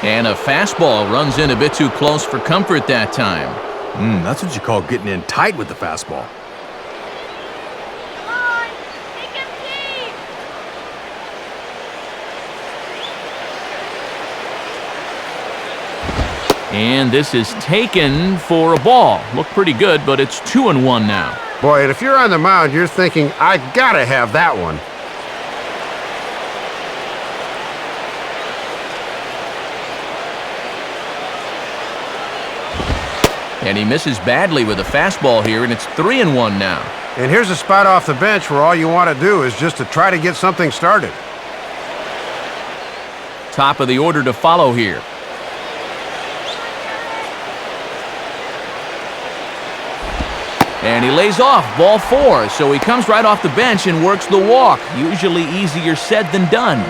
And a fastball runs in a bit too close for comfort that time. That's what you call getting in tight with the fastball. And this is taken for a ball. Looked pretty good, but it's 2-1 now. Boy, and if you're on the mound, you're thinking, I gotta have that one. And he misses badly with a fastball here, and it's 3-1 now. And here's a spot off the bench where all you want to do is just to try to get something started. Top of the order to follow here. And he lays off, ball 4, so he comes right off the bench and works the walk. Usually easier said than done.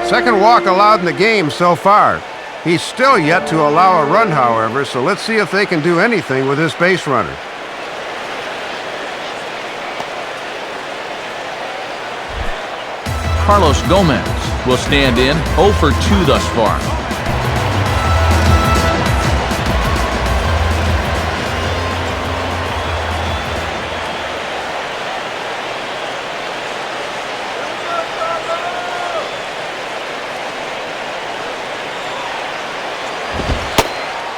Second walk allowed in the game so far. He's still yet to allow a run, however, so let's see if they can do anything with this base runner. Carlos Gomez will stand in, 0 for 2 thus far.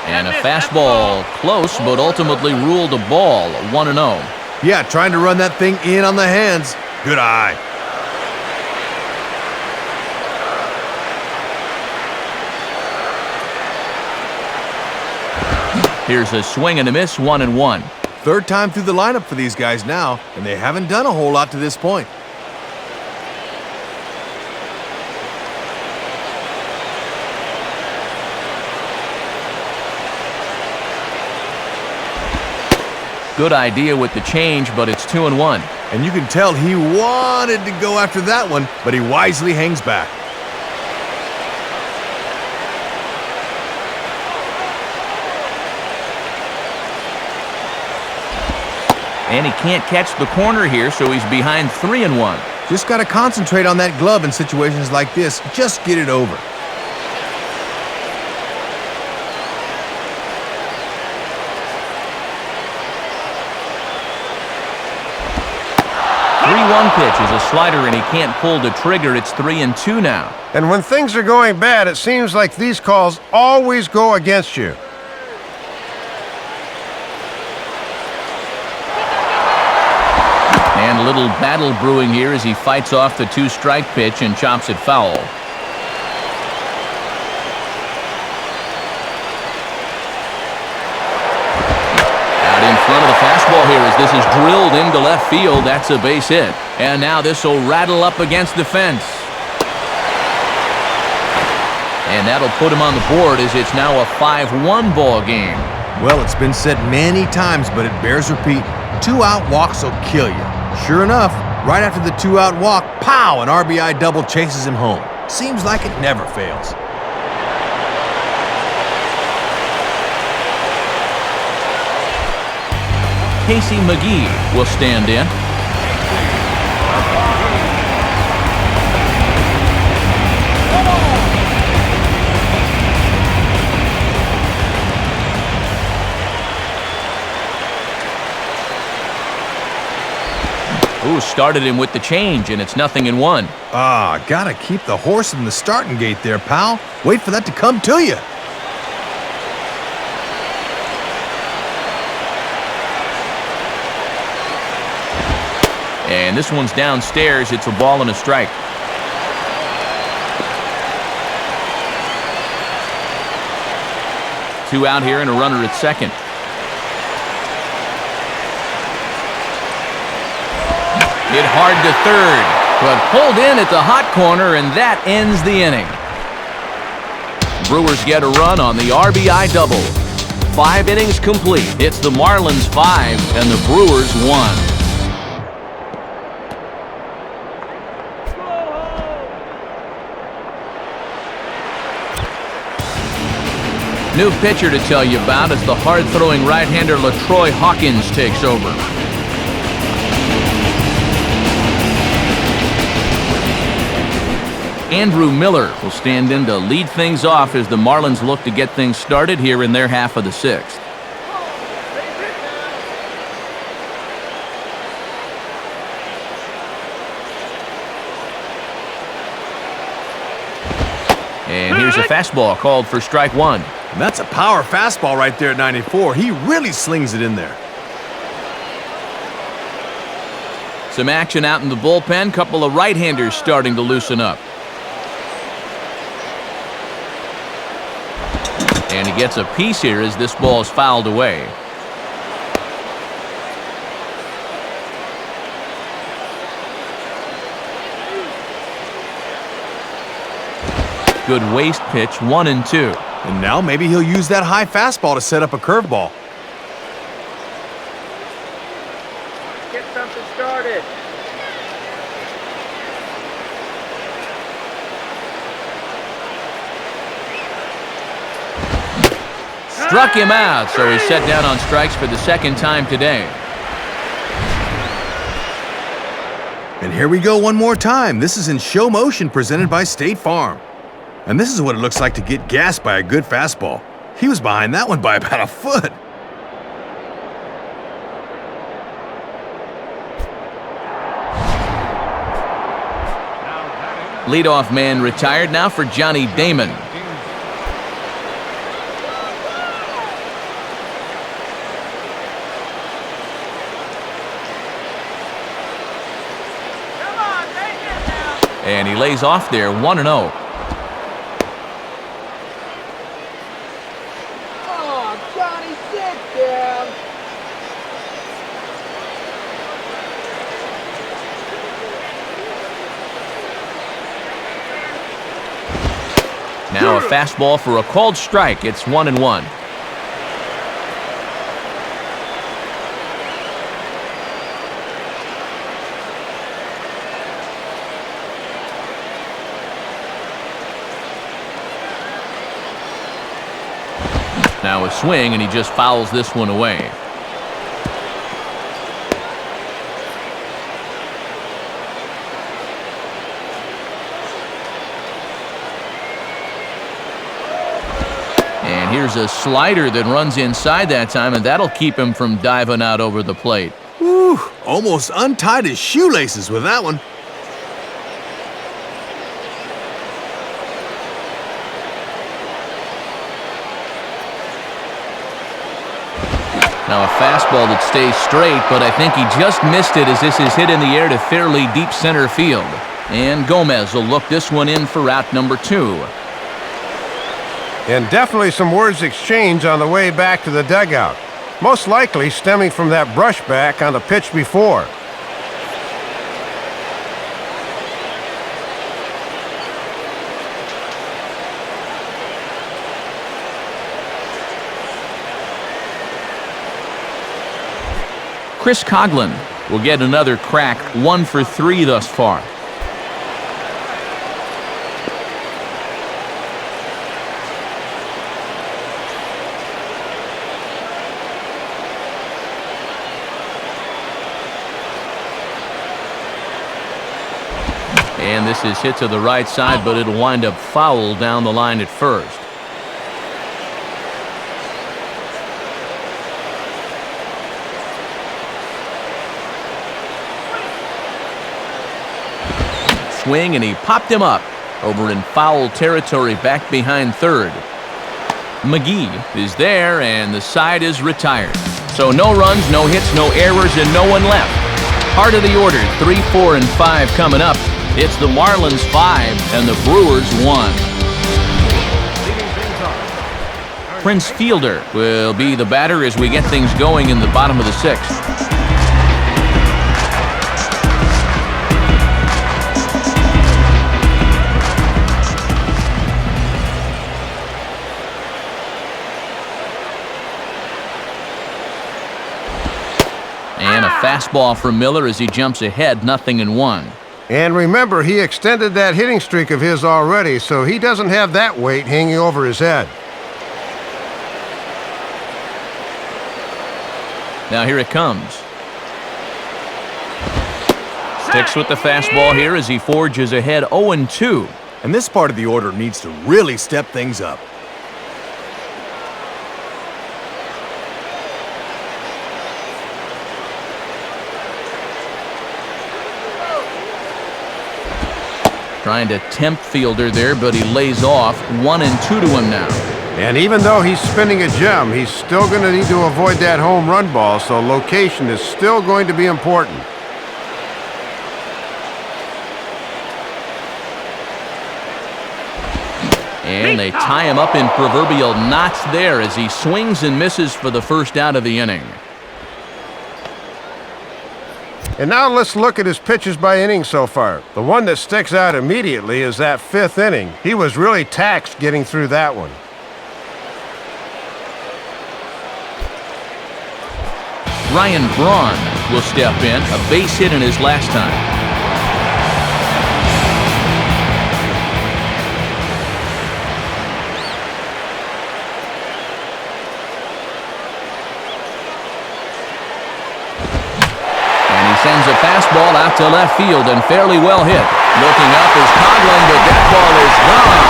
And a fastball close, but ultimately ruled a ball, 1-0. Yeah, trying to run that thing in on the hands. Good eye. Here's a swing and a miss, 1-1. Third time through the lineup for these guys now, and they haven't done a whole lot to this point. Good idea with the change, but it's 2-1. And you can tell he wanted to go after that one, but he wisely hangs back. And he can't catch the corner here, so he's behind 3-1. Just got to concentrate on that glove in situations like this. Just get it over. 3-1 pitch is a slider, and he can't pull the trigger. It's 3-2 now. And when things are going bad, it seems like these calls always go against you. And a little battle brewing here as he fights off the 2-strike pitch and chops it foul. Out in front of the fastball here as this is drilled into left field. That's a base hit. And now this will rattle up against the fence. And that'll put him on the board as it's now a 5-1 ball game. Well, it's been said many times, but it bears repeating. 2-out walks will kill you. Sure enough, right after the 2-out walk, pow, an RBI double chases him home. Seems like it never fails. Casey McGee will stand in. Ooh, started him with the change, and it's 0-1. Gotta keep the horse in the starting gate there, pal. Wait for that to come to you. And this one's downstairs. It's a ball and a strike. Two out here and a runner at second. Hit hard to third, but pulled in at the hot corner, and that ends the inning. Brewers get a run on the RBI double. 5 innings complete. It's the Marlins 5 and the Brewers 1. New pitcher to tell you about as the hard-throwing right-hander LaTroy Hawkins takes over. Andrew Miller will stand in to lead things off as the Marlins look to get things started here in their half of the 6th. And here's a fastball called for strike 1. And that's a power fastball right there at 94. He really slings it in there. Some action out in the bullpen. Couple of right-handers starting to loosen up. And he gets a piece here as this ball is fouled away. Good waist pitch, 1-2. And now maybe he'll use that high fastball to set up a curveball. Get something started. Struck him out, so he's set down on strikes for the second time today. And here we go one more time. This is in show motion presented by State Farm. And this is what it looks like to get gassed by a good fastball. He was behind that one by about a foot. Leadoff man retired now for Johnny Damon. And he lays off there, 1-0. Oh, Johnny, Now a fastball for a called strike. It's 1-1. Now a swing, and he just fouls this one away. And here's a slider that runs inside that time, and that'll keep him from diving out over the plate. Whew, almost untied his shoelaces with that one. Now a fastball that stays straight, but I think he just missed it as this is hit in the air to fairly deep center field. And Gomez will look this one in for out number 2. And definitely some words exchanged on the way back to the dugout. Most likely stemming from that brushback on the pitch before. Chris Coughlin will get another crack, 1 for 3 thus far. And this is hit to the right side, but it'll wind up foul down the line at first. Swing, and he popped him up over in foul territory back behind third. McGee is there, and the side is retired. So no runs, no hits, no errors, and no one left. Heart of the order, 3, 4, and 5 coming up. It's the Marlins 5 and the Brewers 1. Prince Fielder will be the batter as we get things going in the bottom of the 6th. And a fastball from Miller as he jumps ahead, 0-1. And remember, he extended that hitting streak of his already, so he doesn't have that weight hanging over his head. Now here it comes. Sticks with the fastball here as he forges ahead 0-2. And this part of the order needs to really step things up. Trying to tempt Fielder there, but he lays off. 1-2 to him now. And even though he's spinning a gem, he's still going to need to avoid that home run ball, so location is still going to be important. And they tie him up in proverbial knots there as he swings and misses for the first out of the inning. And now let's look at his pitches by inning so far. The one that sticks out immediately is that 5th inning. He was really taxed getting through that one. Ryan Braun will step in, a base hit in his last time. Sends a fastball out to left field and fairly well hit. Looking up is Coughlin, but that ball is gone.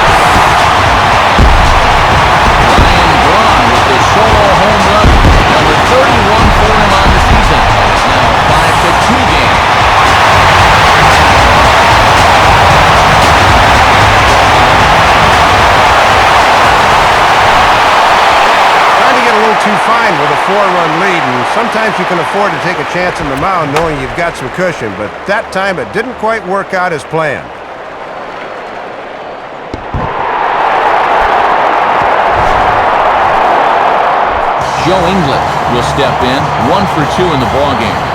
Ryan Braun with the solo home run, number 31 for him on the season. It's now a 5-2 game. Too fine with a 4-run lead, and sometimes you can afford to take a chance on the mound knowing you've got some cushion, but that time it didn't quite work out as planned. Joe English will step in, 1 for 2 in the ballgame.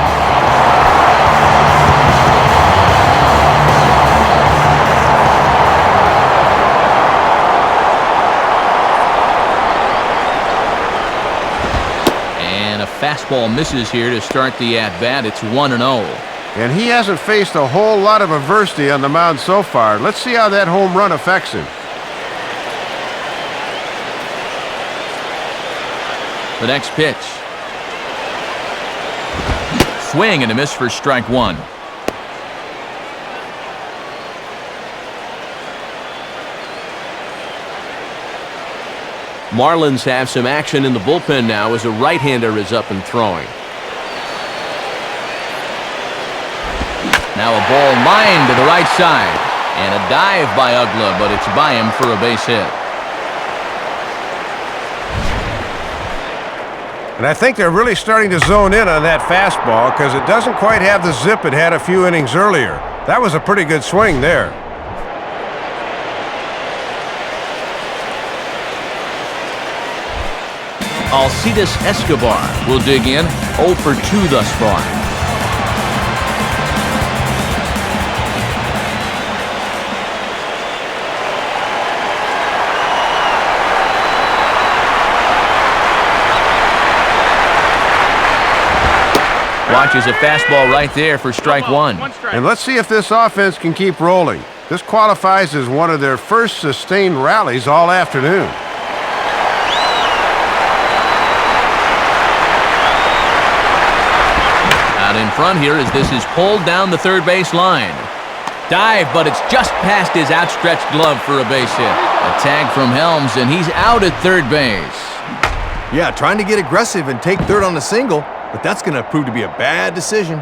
fastball misses here to start the at-bat. It's 1-0. And he hasn't faced a whole lot of adversity on the mound so far. Let's see how that home run affects him. The next pitch. Swing and a miss for strike one. Marlins have some action in the bullpen now as a right-hander is up and throwing. Now a ball lined to the right side. And a dive by Uggla, but it's by him for a base hit. And I think they're really starting to zone in on that fastball because it doesn't quite have the zip it had a few innings earlier. That was a pretty good swing there. Alcides Escobar will dig in, 0 for 2 thus far. Watches a fastball right there for strike one. And let's see if this offense can keep rolling. This qualifies as one of their first sustained rallies all afternoon. Out in front here as this is pulled down the third base line. Dive, but it's just past his outstretched glove for a base hit. A tag from Helms, and he's out at third base. Yeah, trying to get aggressive and take third on the single, but that's going to prove to be a bad decision.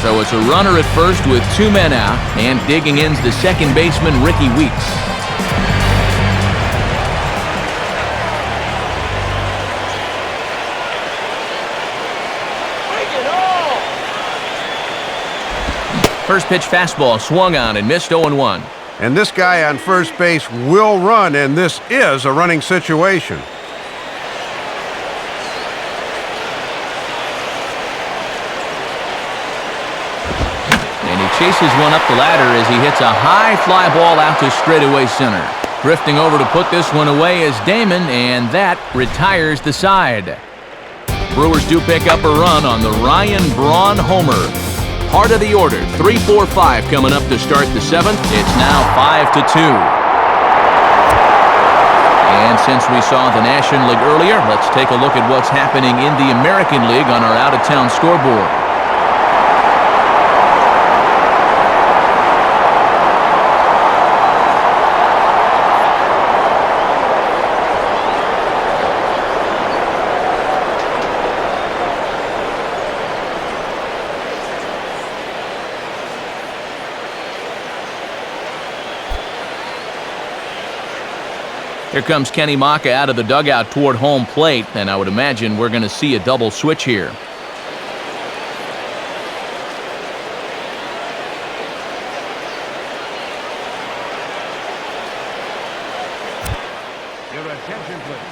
So it's a runner at first with 2 men out, and digging in's the second baseman, Ricky Weeks. First pitch fastball swung on and missed 0-1. And this guy on first base will run, and this is a running situation. Chases one up the ladder as he hits a high fly ball out to straightaway center. Drifting over to put this one away is Damon, and that retires the side. Brewers do pick up a run on the Ryan Braun homer. Heart of the order, 3-4-5 coming up to start the 7th. It's now 5-2. And since we saw the National League earlier, let's take a look at what's happening in the American League on our out-of-town scoreboard. Here comes Kenny Maka out of the dugout toward home plate, and I would imagine we're going to see a double switch here.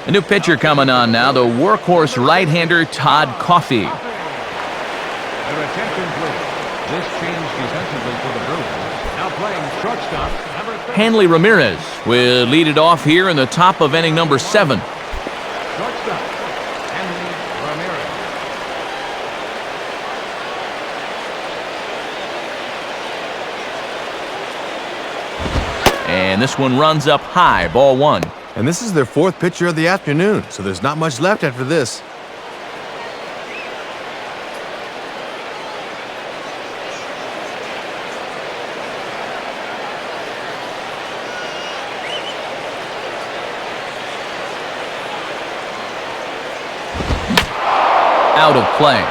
A new pitcher coming on now, the workhorse right-hander Todd Coffey. Your attention, please. This change defensively for the Brewers. Now playing shortstop, number 30. Hanley Ramirez will lead it off here in the top of inning number 7. Shortstop, Hanley Ramirez. And this one runs up high, ball 1. And this is their 4th pitcher of the afternoon, so there's not much left after this. Out of play.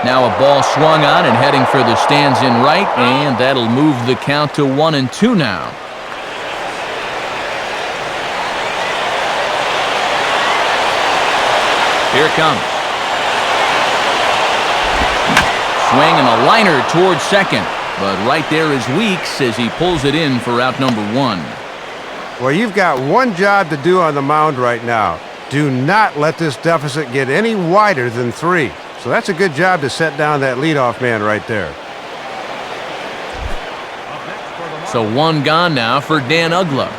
Now a ball swung on and heading for the stands in right, and that'll move the count to 1-2 now. Here it comes. swing and a liner towards second. But right there is Weeks as he pulls it in for out number 1. Well, you've got one job to do on the mound right now. Do not let this deficit get any wider than 3. So that's a good job to set down that leadoff man right there. So 1 gone now for Dan Uggla.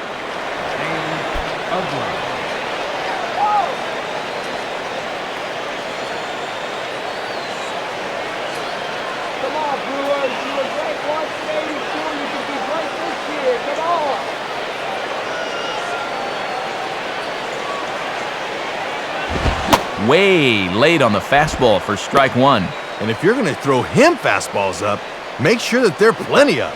Come on, Brewers. You were great once, maybe sure you can be great this year. Come on. Way late on the fastball for strike 1. And if you're going to throw him fastballs up, make sure that they're plenty up.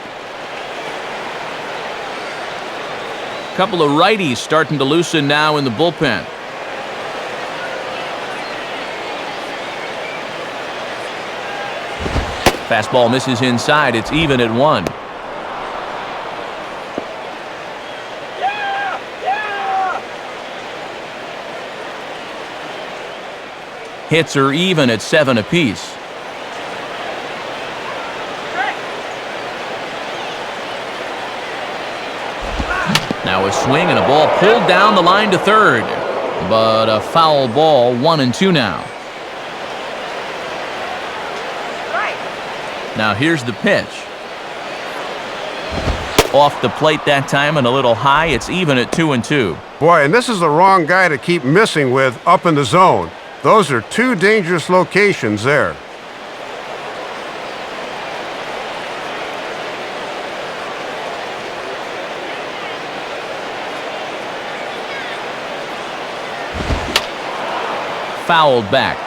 Couple of righties starting to loosen now in the bullpen. Fastball misses inside. It's even at 1. Hits are even at 7 apiece. Now a swing and a ball pulled down the line to third. But a foul ball, 1-2 now. Now here's the pitch. Off the plate that time and a little high. It's even at 2-2. Boy, and this is the wrong guy to keep missing with up in the zone. Those are 2 dangerous locations there. Fouled back.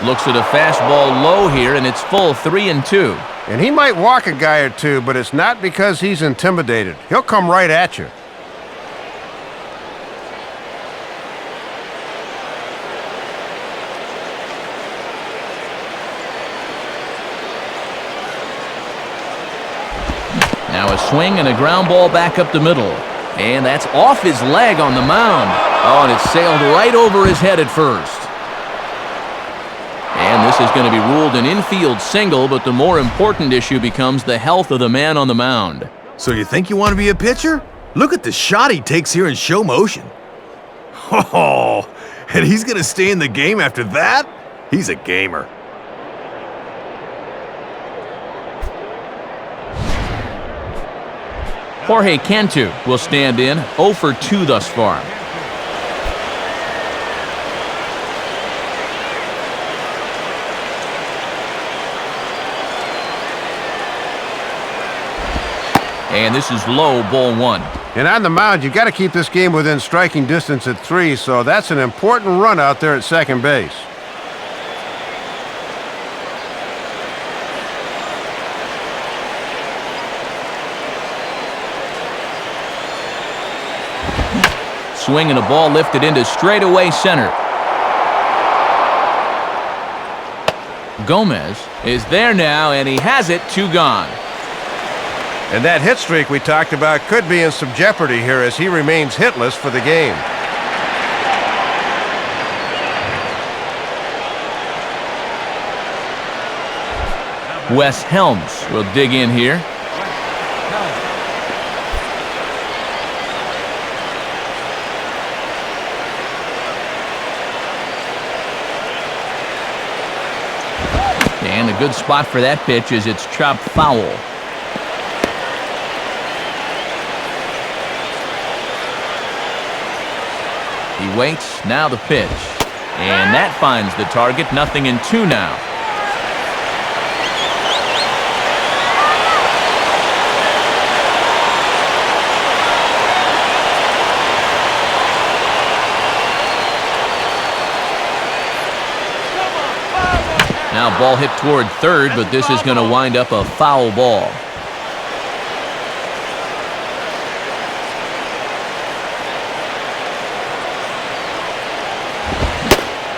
Looks at a fastball low here, and it's full 3-2. And he might walk a guy or two, but it's not because he's intimidated. He'll come right at you. Now a swing and a ground ball back up the middle. And that's off his leg on the mound. Oh, and it sailed right over his head at first. And this is going to be ruled an infield single, but the more important issue becomes the health of the man on the mound. So you think you want to be a pitcher? Look at the shot he takes here in show motion. Oh, and he's going to stay in the game after that? He's a gamer. Jorge Cantu will stand in, 0 for 2 thus far. And this is low, ball 1. And on the mound, you've got to keep this game within striking distance at 3, so that's an important run out there at second base. Swing and a ball lifted into straightaway center. Gomez is there now, and he has it, 2 gone. And that hit streak we talked about could be in some jeopardy here as he remains hitless for the game. Wes Helms will dig in here. And a good spot for that pitch is it's chopped foul. He waits, now the pitch. And that finds the target, 0-2 now. Now ball hit toward third, but this is going to wind up a foul ball.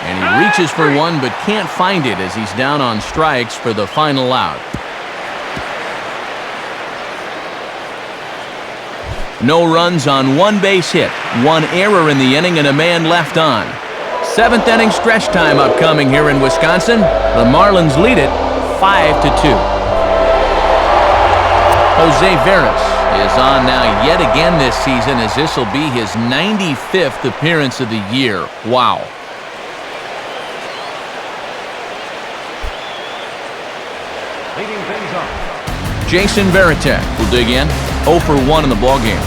And he reaches for one, but can't find it as he's down on strikes for the final out. No runs on one base hit, one error in the inning, and a man left on. 7th inning stretch time upcoming here in Wisconsin. The Marlins lead it 5-2. Jose Veras is on now yet again this season, as this will be his 95th appearance of the year. Wow. Leading things off. Jason Varitek will dig in. 0 for 1 in the ballgame.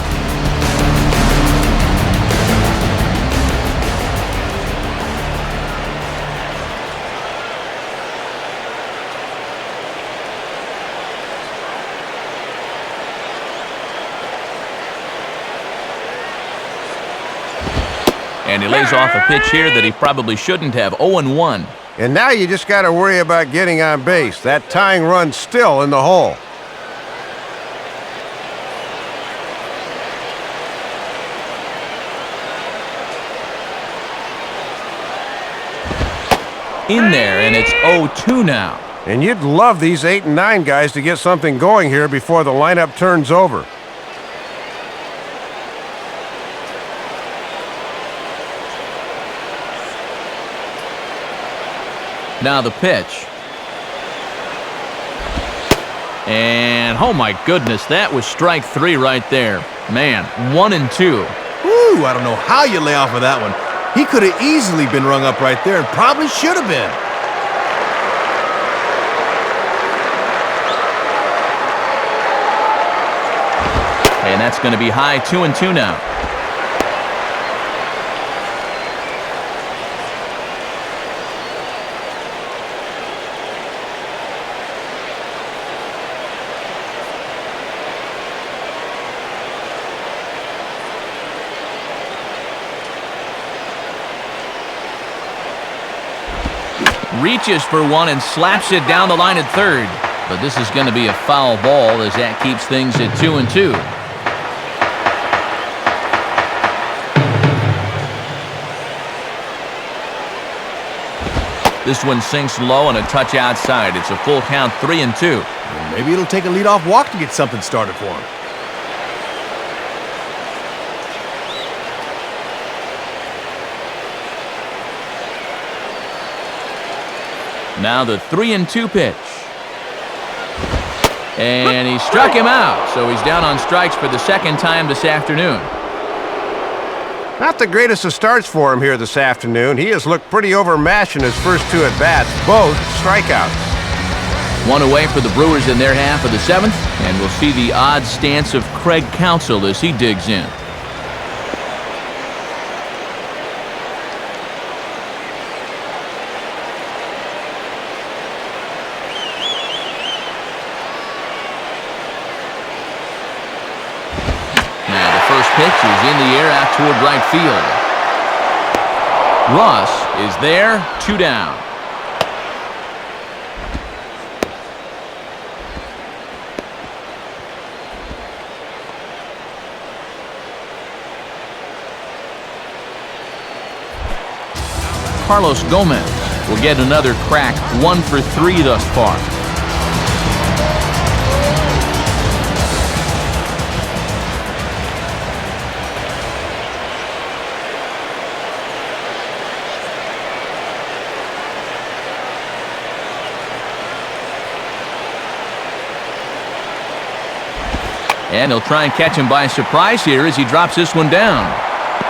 And he lays off a pitch here that he probably shouldn't have. 0-1. And now you just got to worry about getting on base. That tying run's still in the hole. In there, and it's 0-2 now. And you'd love these 8 and 9 guys to get something going here before the lineup turns over. Now the pitch. And, oh my goodness, that was strike 3 right there. Man, 1 and 2. Woo, I don't know how you lay off of that one. He could have easily been rung up right there and probably should have been. And that's going to be high. 2-2 now. Reaches for one and slaps it down the line at third. But this is going to be a foul ball, as that keeps things at 2-2. This one sinks low and a touch outside. It's a full count, 3-2. Maybe it'll take a leadoff walk to get something started for him. Now the 3-2 pitch. And he struck him out, so he's down on strikes for the second time this afternoon. Not the greatest of starts for him here this afternoon. He has looked pretty overmatched in his first 2 at-bats, both strikeouts. 1 away for the Brewers in their half of the 7th, and we'll see the odd stance of Craig Counsell as he digs in. Pitch is in the air out toward right field. Ross is there, 2 down. Carlos Gomez will get another crack, 1 for 3 thus far. And he'll try and catch him by surprise here as he drops this one down.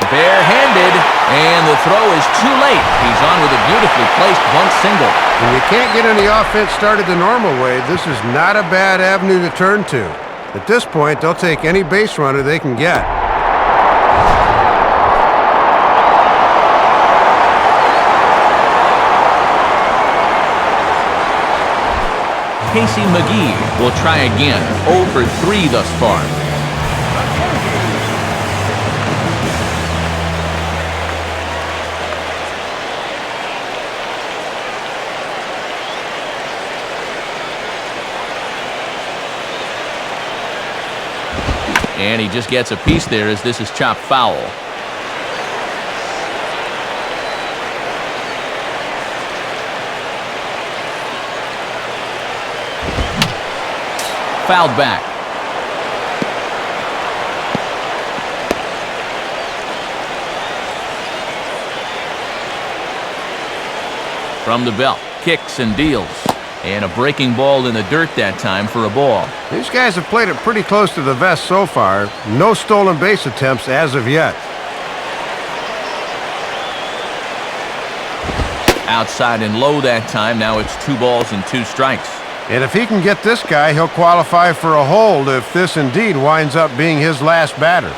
Barehanded, and the throw is too late. He's on with a beautifully placed bunt single. When you can't get any offense started the normal way, this is not a bad avenue to turn to. At this point, they'll take any base runner they can get. Casey McGee will try again. 0 for 3 thus far. And he just gets a piece there as this is chopped foul. Fouled back. From the belt, kicks and deals. And a breaking ball in the dirt that time for a ball. These guys have played it pretty close to the vest so far. No stolen base attempts as of yet. Outside and low that time. Now it's 2 balls and 2 strikes. And if he can get this guy, he'll qualify for a hold if this indeed winds up being his last batter.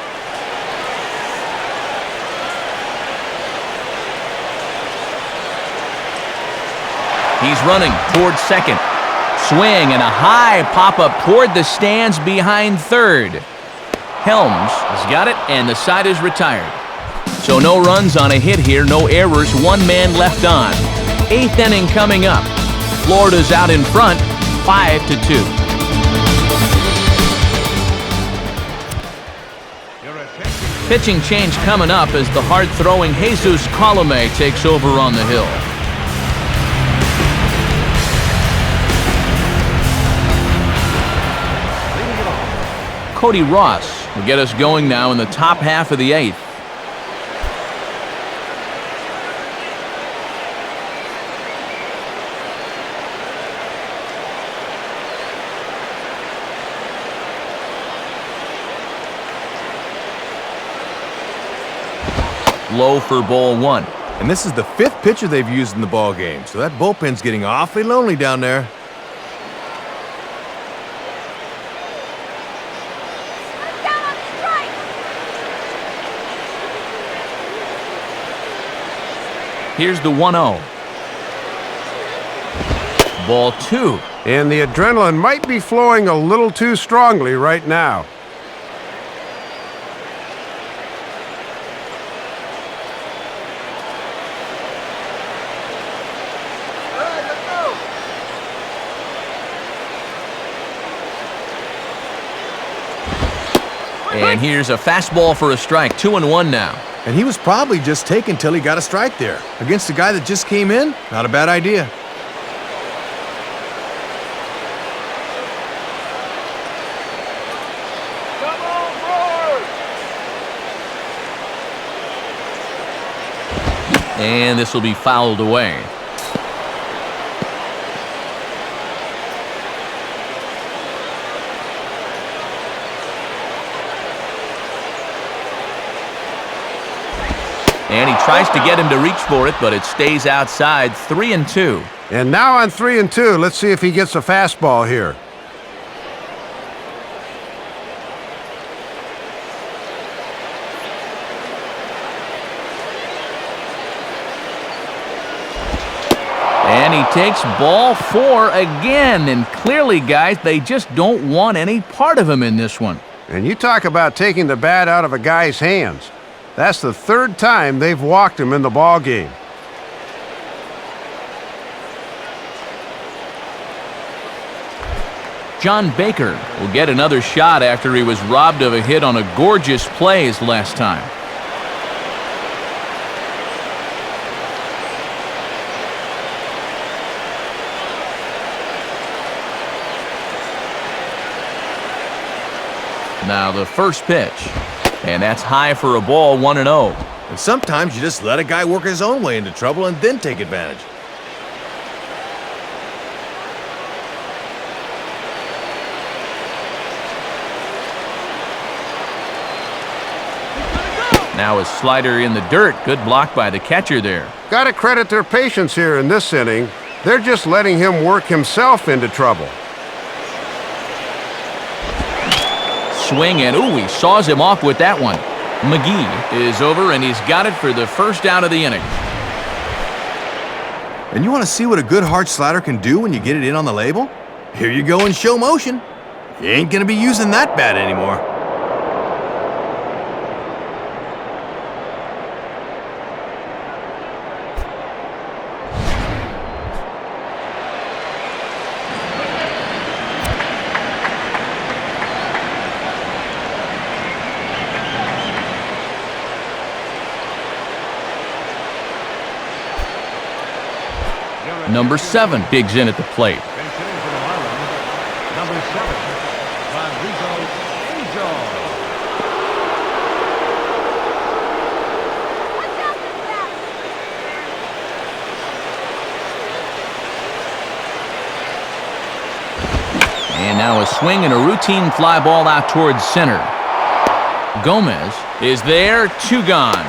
He's running towards second. Swing and a high pop-up toward the stands behind third. Helms has got it, and the side is retired. So no runs on a hit here, no errors, 1 man left on. 8th inning coming up. Florida's out in front, 5-2. Pitching change coming up as the hard-throwing Jesus Colome takes over on the hill. Cody Ross will get us going now in the top half of the 8th. Low for ball 1. And this is the 5th pitcher they've used in the ball game, so that bullpen's getting awfully lonely down there. Here's the 1-0. Ball 2. And the adrenaline might be flowing a little too strongly right now. And here's a fastball for a strike. 2-1 now. And he was probably just taken till he got a strike there. Against a guy that just came in, not a bad idea. Come on, Brewers! And this will be fouled away. And he tries to get him to reach for it, but it stays outside. 3-2. And now on 3-2, let's see if he gets a fastball here. And he takes ball 4 again. And clearly, guys, they just don't want any part of him in this one. And you talk about taking the bat out of a guy's hands. That's the 3rd time they've walked him in the ball game. John Baker will get another shot after he was robbed of a hit on a gorgeous play his last time. Now the first pitch. And that's high for a ball, 1-0. And sometimes you just let a guy work his own way into trouble and then take advantage. Now a slider in the dirt. Good block by the catcher there. Got to credit their patience here in this inning. They're just letting him work himself into trouble. Swing, and ooh, he saws him off with that one. McGee is over, and he's got it for the first out of the inning. And you want to see what a good hard slider can do when you get it in on the label? Here you go in show motion. You ain't going to be using that bat anymore. Number 7 digs in at the plate. Bench hitting for the Marlins. Number 7, Rodrigo Angel. swing and a routine fly ball out towards center. Gomez is there, 2 gone.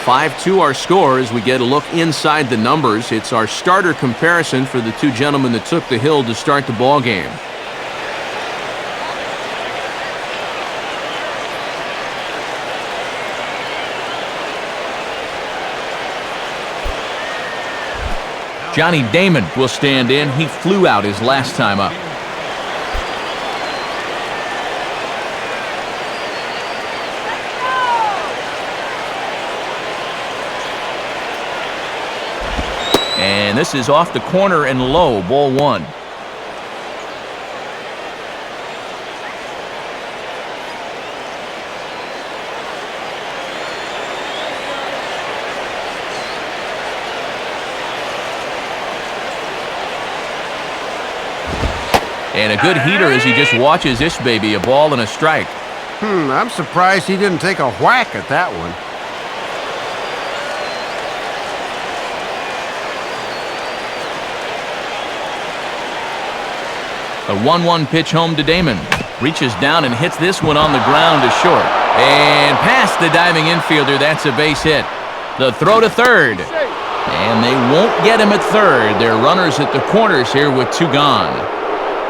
(5-2) our score as we get a look inside the numbers. It's our starter comparison for the two gentlemen that took the hill to start the ball game. Johnny Damon will stand in. He flew out his last time up. And this is off the corner and low, ball 1. And a good heater as he just watches this baby, a ball and a strike. I'm surprised he didn't take a whack at that one. A 1-1 pitch home to Damon. Reaches down and hits this one on the ground to short. And past the diving infielder, that's a base hit. The throw to third. And they won't get him at third. They're runners at the corners here with 2 gone.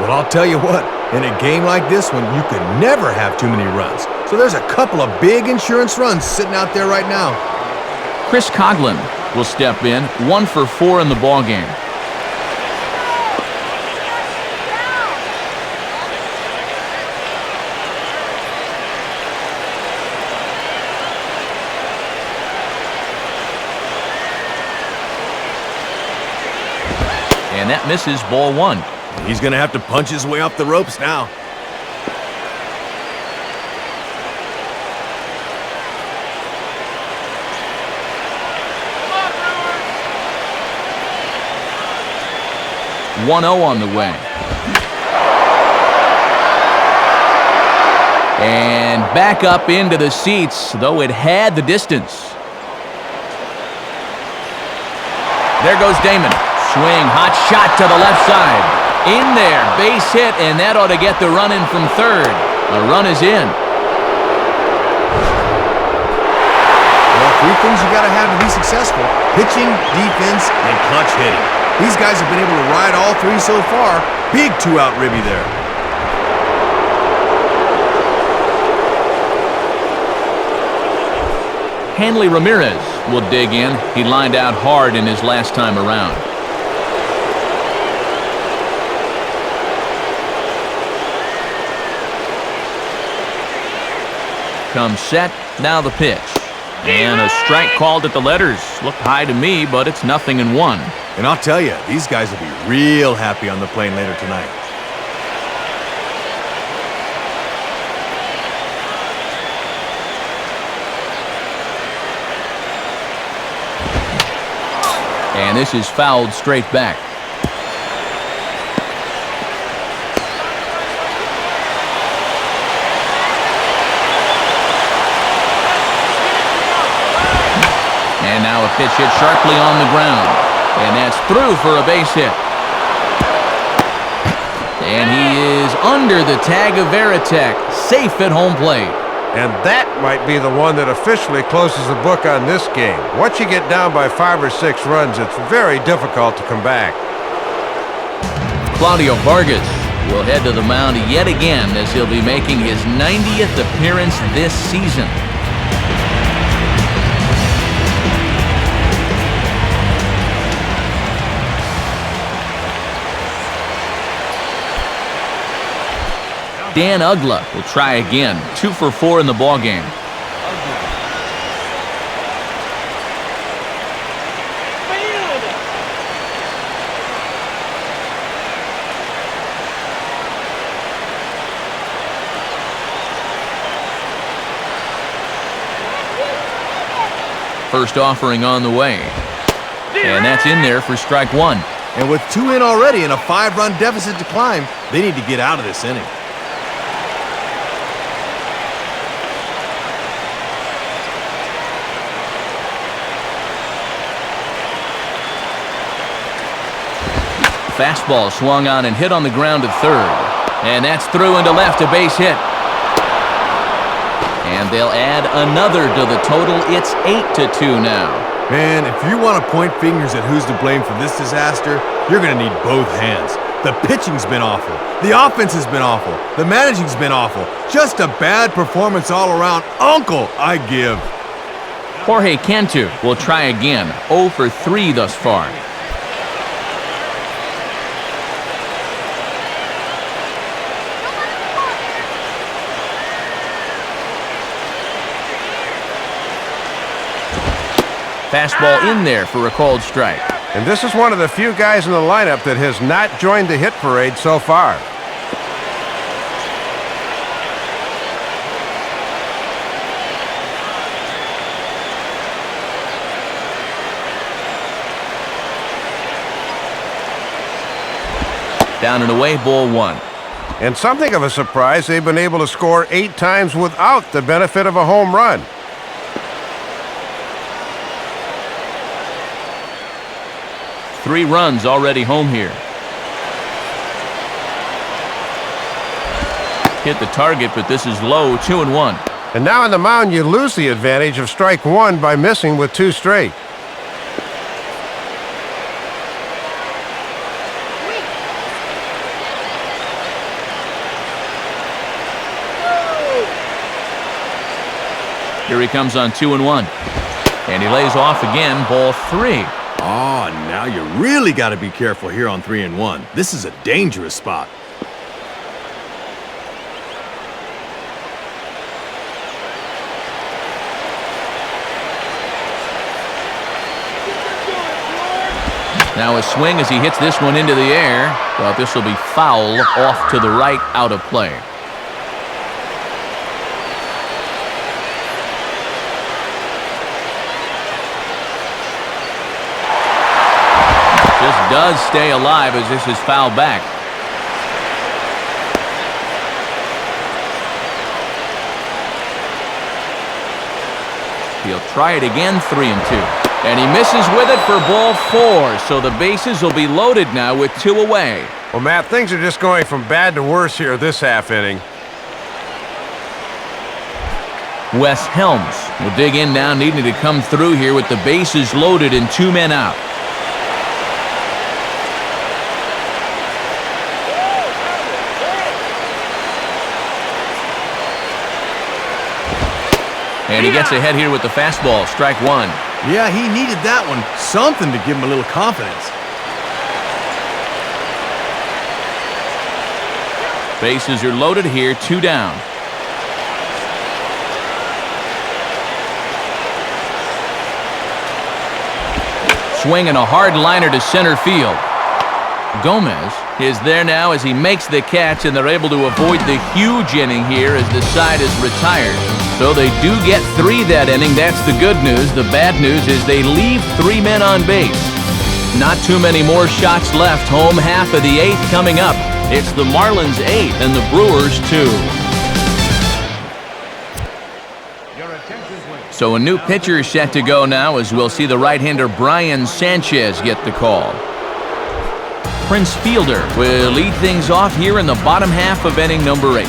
Well, I'll tell you what, in a game like this one, you can never have too many runs. So there's a couple of big insurance runs sitting out there right now. Chris Coughlin will step in, 1 for 4 in the ball game. And that misses, ball 1. He's going to have to punch his way off the ropes now. Come on, 1-0 on the way. And back up into the seats, though it had the distance. There goes Damon. Swing, hot shot to the left side. In there, base hit, and that ought to get the run in from third. The run is in. Well, 3 things you got to have to be successful: pitching, defense, and clutch hitting. These guys have been able to ride all 3 so far. Big 2-out ribby there. Hanley Ramirez will dig in. He lined out hard in his last time around. Comes set, now the pitch. And a strike called at the letters. Looked high to me, but it's 0-1. And I'll tell you, these guys will be real happy on the plane later tonight. And this is fouled straight back. And now a pitch hit sharply on the ground. And that's through for a base hit. And he is under the tag of Veritek, safe at home plate. And that might be the one that officially closes the book on this game. Once you get down by 5 or 6 runs, it's very difficult to come back. Claudio Vargas will head to the mound yet again as he'll be making his 90th appearance this season. Dan Uggla will try again. 2 for 4 in the ball game. First offering on the way. And that's in there for strike 1. And with 2 in already and a 5-run deficit to climb, they need to get out of this inning. Fastball swung on and hit on the ground to third. And that's through into left, a base hit. And they'll add another to the total. It's 8-2 now. Man, if you want to point fingers at who's to blame for this disaster, you're going to need both hands. The pitching's been awful. The offense has been awful. The managing's been awful. Just a bad performance all around. Uncle, I give. Jorge Cantu will try again. 0 for 3 thus far. Fastball in there for a called strike. And this is one of the few guys in the lineup that has not joined the hit parade so far. Down and away, ball 1. And something of a surprise, they've been able to score 8 times without the benefit of a home run. Three runs already home here. Hit the target, but this is low, 2-1. And now on the mound, you lose the advantage of strike 1 by missing with 2 straight. Here he comes on 2-1. And he lays off again, ball 3. Oh, now you really got to be careful here on 3-1. This is a dangerous spot. Now a swing as he hits this one into the air, but this will be foul off to the right, out of play. This does stay alive as this is fouled back. He'll try it again, 3-2. And he misses with it for ball 4, so the bases will be loaded now with 2 away. Well, Matt, things are just going from bad to worse here this half inning. Wes Helms will dig in now, needing to come through here with the bases loaded and 2 men out. And he gets ahead here with the fastball, strike 1. Yeah, he needed that one. Something to give him a little confidence. Bases are loaded here, 2 down. Swinging a hard liner to center field. Gomez is there now as he makes the catch, and they're able to avoid the huge inning here as the side is retired. So they do get 3 that inning. That's the good news. The bad news is they leave 3 men on base. Not too many more shots left. Home half of the 8th coming up. It's the Marlins 8 and the Brewers 2. So a new pitcher is set to go now, as we'll see the right-hander Brian Sanchez get the call. Prince Fielder will lead things off here in the bottom half of inning number 8.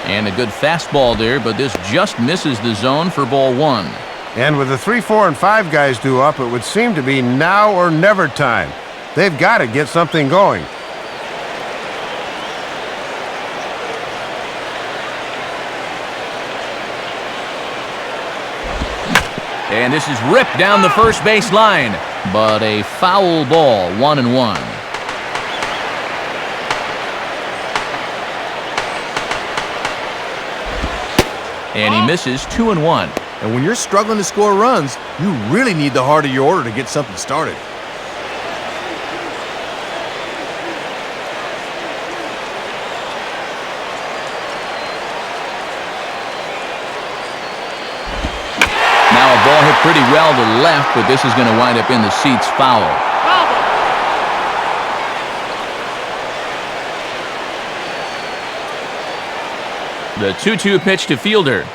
And a good fastball there, but this just misses the zone for ball 1. And with the 3, 4, and 5 guys due up, it would seem to be now or never time. They've got to get something going. And this is ripped down the first base line, but a foul ball, 1-1. And he misses, 2-1. And when you're struggling to score runs, you really need the heart of your order to get something started. Now a ball hit pretty well to the left, but this is going to wind up in the seats foul. The 2-2 pitch to Fielder.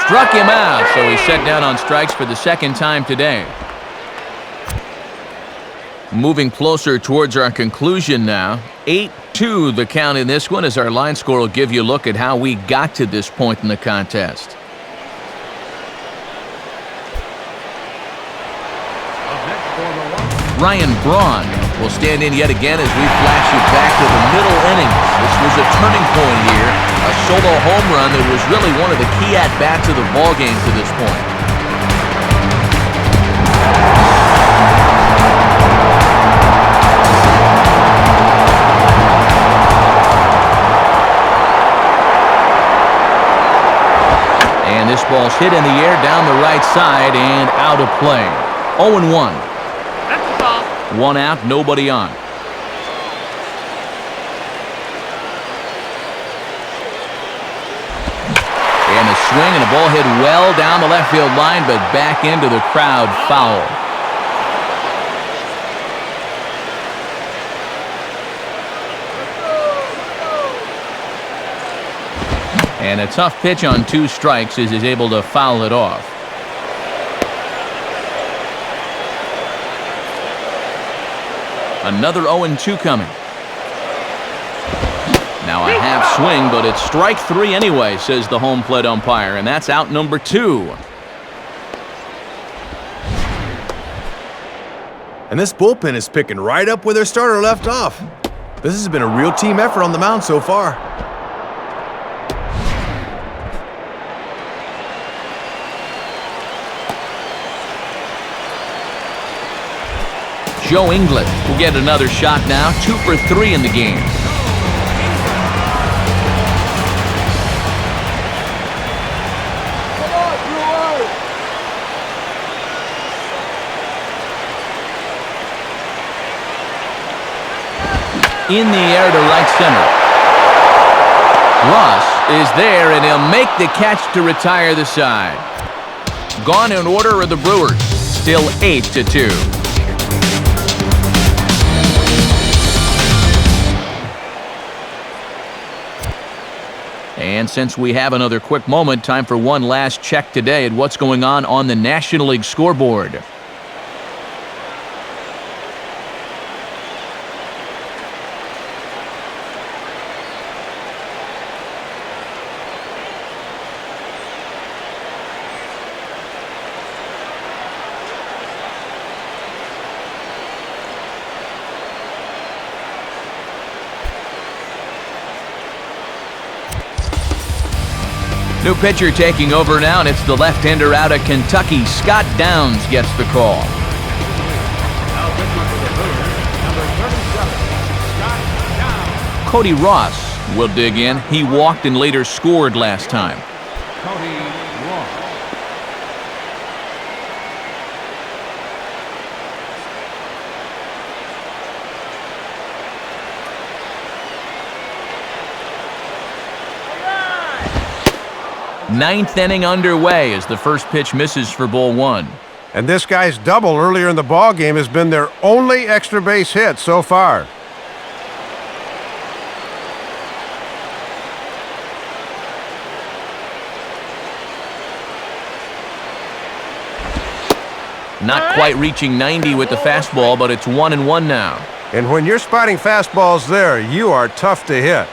Struck him out, so he's set down on strikes for the second time today. Moving closer towards our conclusion now. 8-2 the count in this one, as our line score will give you a look at how we got to this point in the contest. Ryan Braun will stand in yet again as we flash you back to the middle innings. This was a turning point here, a solo home run that was really one of the key at-bats of the ballgame to this point. And this ball's hit in the air down the right side and out of play. 0-1. One out, nobody on. And a swing and a ball hit well down the left field line, but back into the crowd, foul. And a tough pitch on 2 strikes as he's able to foul it off. Another 0-2 coming. Now a half swing, but it's strike 3 anyway, says the home plate umpire, and that's out number 2. And this bullpen is picking right up where their starter left off. This has been a real team effort on the mound so far. Joe Inglis will get another shot now, 2 for 3 in the game. Come on, Brewer! In the air to right center. Ross is there, and he'll make the catch to retire the side. Gone in order are the Brewers, still 8-2. And since we have another quick moment, time for one last check today at what's going on the National League scoreboard. New pitcher taking over now, and it's the left-hander out of Kentucky. Scott Downs gets the call. Now pitching for the Brewers, number 37, Scott Downs. Cody Ross will dig in. He walked and later scored last time. Cody Ross. Ninth inning underway as the first pitch misses for ball 1. And this guy's double earlier in the ball game has been their only extra base hit so far. Not quite reaching 90 with the fastball, but it's 1-1 now. And when you're spotting fastballs there, you are tough to hit.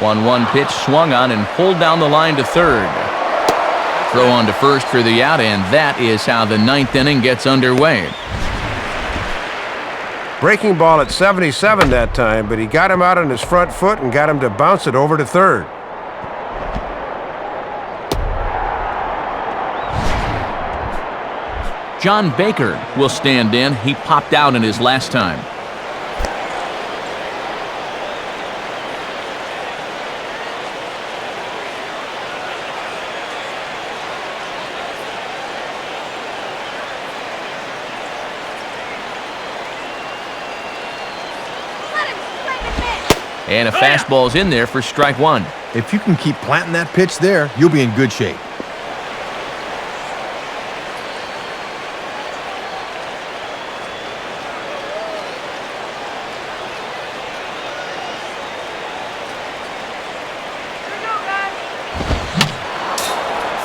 One pitch swung on and pulled down the line to third. Throw on to first for the out, and that is how the ninth inning gets underway. Breaking ball at 77 that time, but he got him out on his front foot and got him to bounce it over to third. John Baker will stand in. He popped out in his last time. And a fastball's in there for strike one. If you can keep planting that pitch there, you'll be in good shape.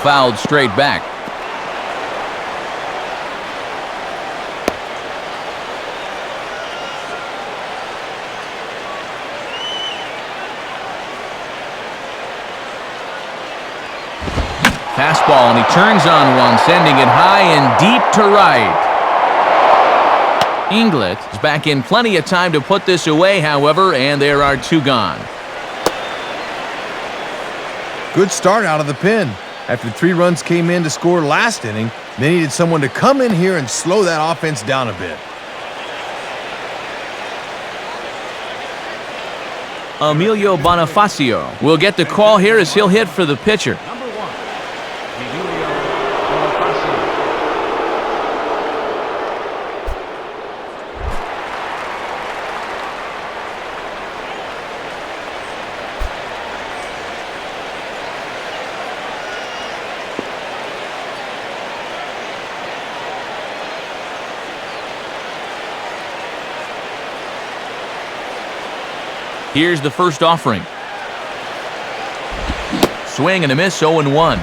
Fouled straight back. Fastball, and he turns on one, sending it high and deep to right. Inglet is back in plenty of time to put this away, however, and there are two gone. Good start out of the pen. After 3 runs came in to score last inning, they needed someone to come in here and slow that offense down a bit. Emilio Bonifacio will get the call here as he'll hit for the pitcher. Number 1, Emilio Bonifacio. Here's the first offering. Swing and a miss, 0-1.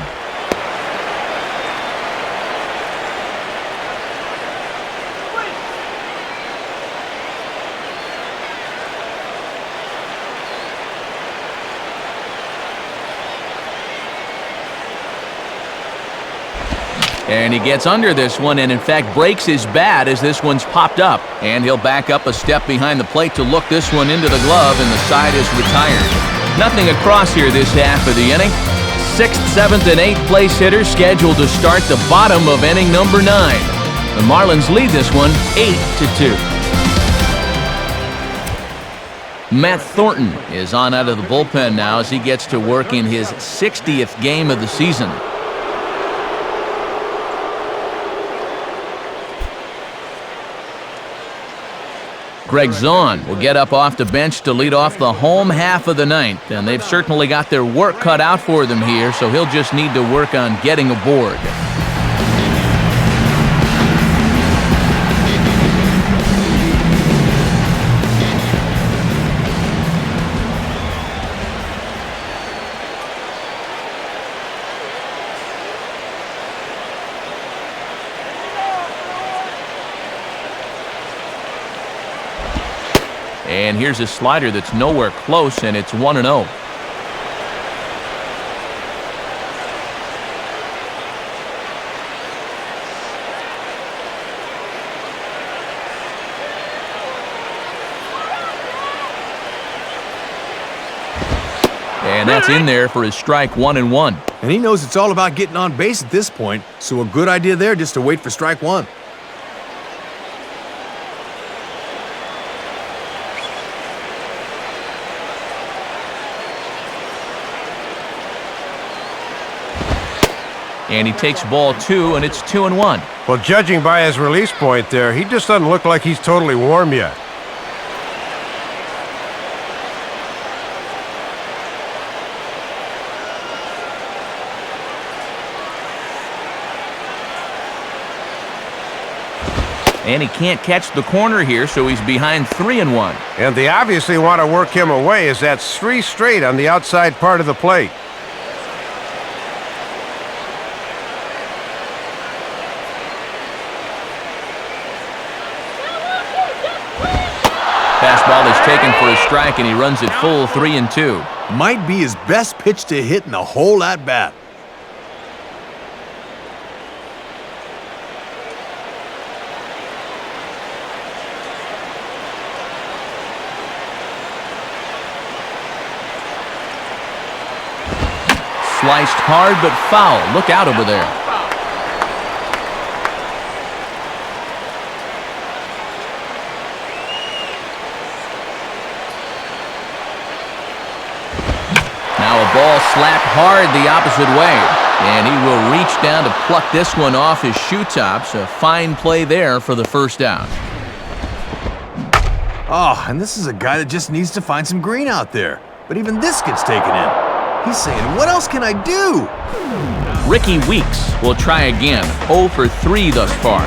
And he gets under this one and, in fact, breaks his bat as this one's popped up. And he'll back up a step behind the plate to look this one into the glove, and the side is retired. Nothing across here this half of the inning. 6th, 7th, and 8th place hitters scheduled to start the bottom of inning number 9. The Marlins lead this one 8-2. Matt Thornton is on out of the bullpen now as he gets to work in his 60th game of the season. Greg Zahn will get up off the bench to lead off the home half of the 9th, and they've certainly got their work cut out for them here, so he'll just need to work on getting aboard. And here's a slider that's nowhere close, and it's 1-0. And that's in there for his strike 1-1. And he knows it's all about getting on base at this point, so a good idea there just to wait for strike 1. And he takes ball 2, and it's 2-1. Well, judging by his release point there, he just doesn't look like he's totally warm yet. And he can't catch the corner here, so he's behind 3-1. And they obviously want to work him away, as that's 3 straight on the outside part of the plate. Fastball is taken for a strike, and he runs it full 3-2. Might be his best pitch to hit in the whole at-bat. Sliced hard but foul. Look out over there. Now a ball slapped hard the opposite way, and he will reach down to pluck this one off his shoe tops. A fine play there for the first out. Oh, and this is a guy that just needs to find some green out there. But even this gets taken in. He's saying, what else can I do? Ricky Weeks will try again, 0 for 3 thus far.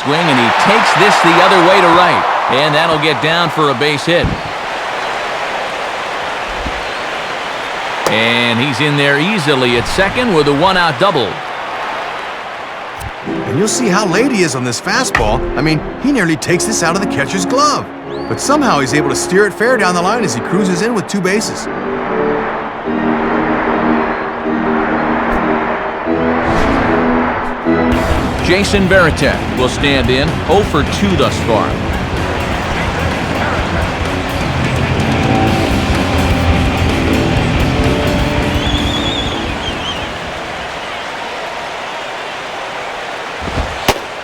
Swing, and he takes this the other way to right. And that'll get down for a base hit. And he's in there easily at second with a one-out double. And you'll see how late he is on this fastball. I mean, he nearly takes this out of the catcher's glove. But somehow he's able to steer it fair down the line as he cruises in with 2 bases. Jason Varitek will stand in, 0 for 2 thus far.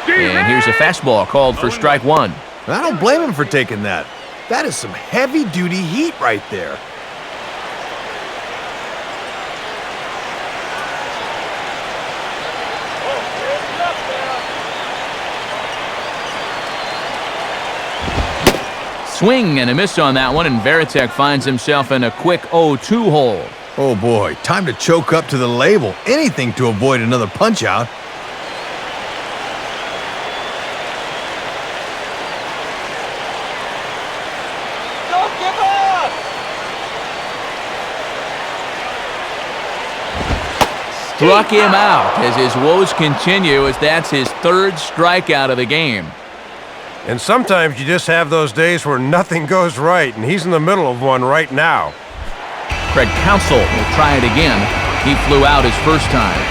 And here's a fastball called for strike 1. I don't blame him for taking that. That is some heavy-duty heat right there. Swing and a miss on that one, and Varitek finds himself in a quick 0-2 hole. Oh boy, time to choke up to the label. Anything to avoid another punch-out. Don't give up! Struck him out as his woes continue, as that's his 3rd strikeout of the game. And sometimes you just have those days where nothing goes right, and he's in the middle of one right now. Craig Counsell will try it again. He flew out his first time.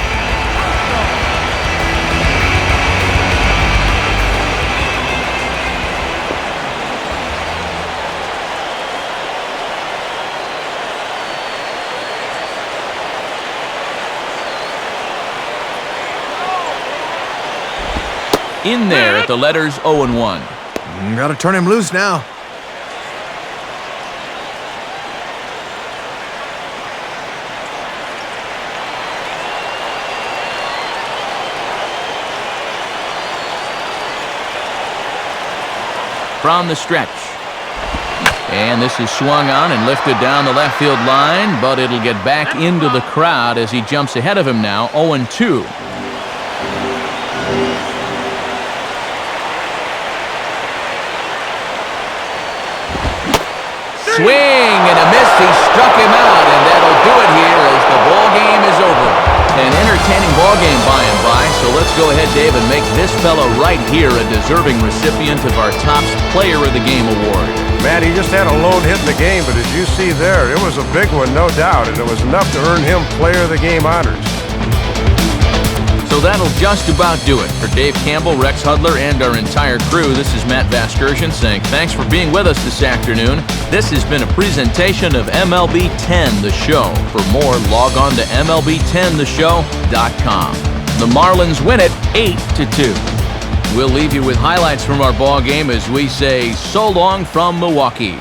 In there at the letters 0-1. Gotta turn him loose now. From the stretch. And this is swung on and lifted down the left field line, but it'll get back into the crowd as he jumps ahead of him now, 0-2. Swing and a miss. He struck him out, and that'll do it here as the ball game is over. An entertaining ball game by and by, so let's go ahead, Dave, and make this fella right here a deserving recipient of our Topps Player of the Game award. Matt, he just had a lone hit in the game, but as you see there, it was a big one, no doubt, and it was enough to earn him Player of the Game honors. So that'll just about do it. For Dave Campbell, Rex Hudler, and our entire crew, this is Matt Vasgersian saying thanks for being with us this afternoon. This has been a presentation of MLB 10 The Show. For more, log on to MLB10theshow.com. The Marlins win it 8-2. We'll leave you with highlights from our ball game as we say so long from Milwaukee.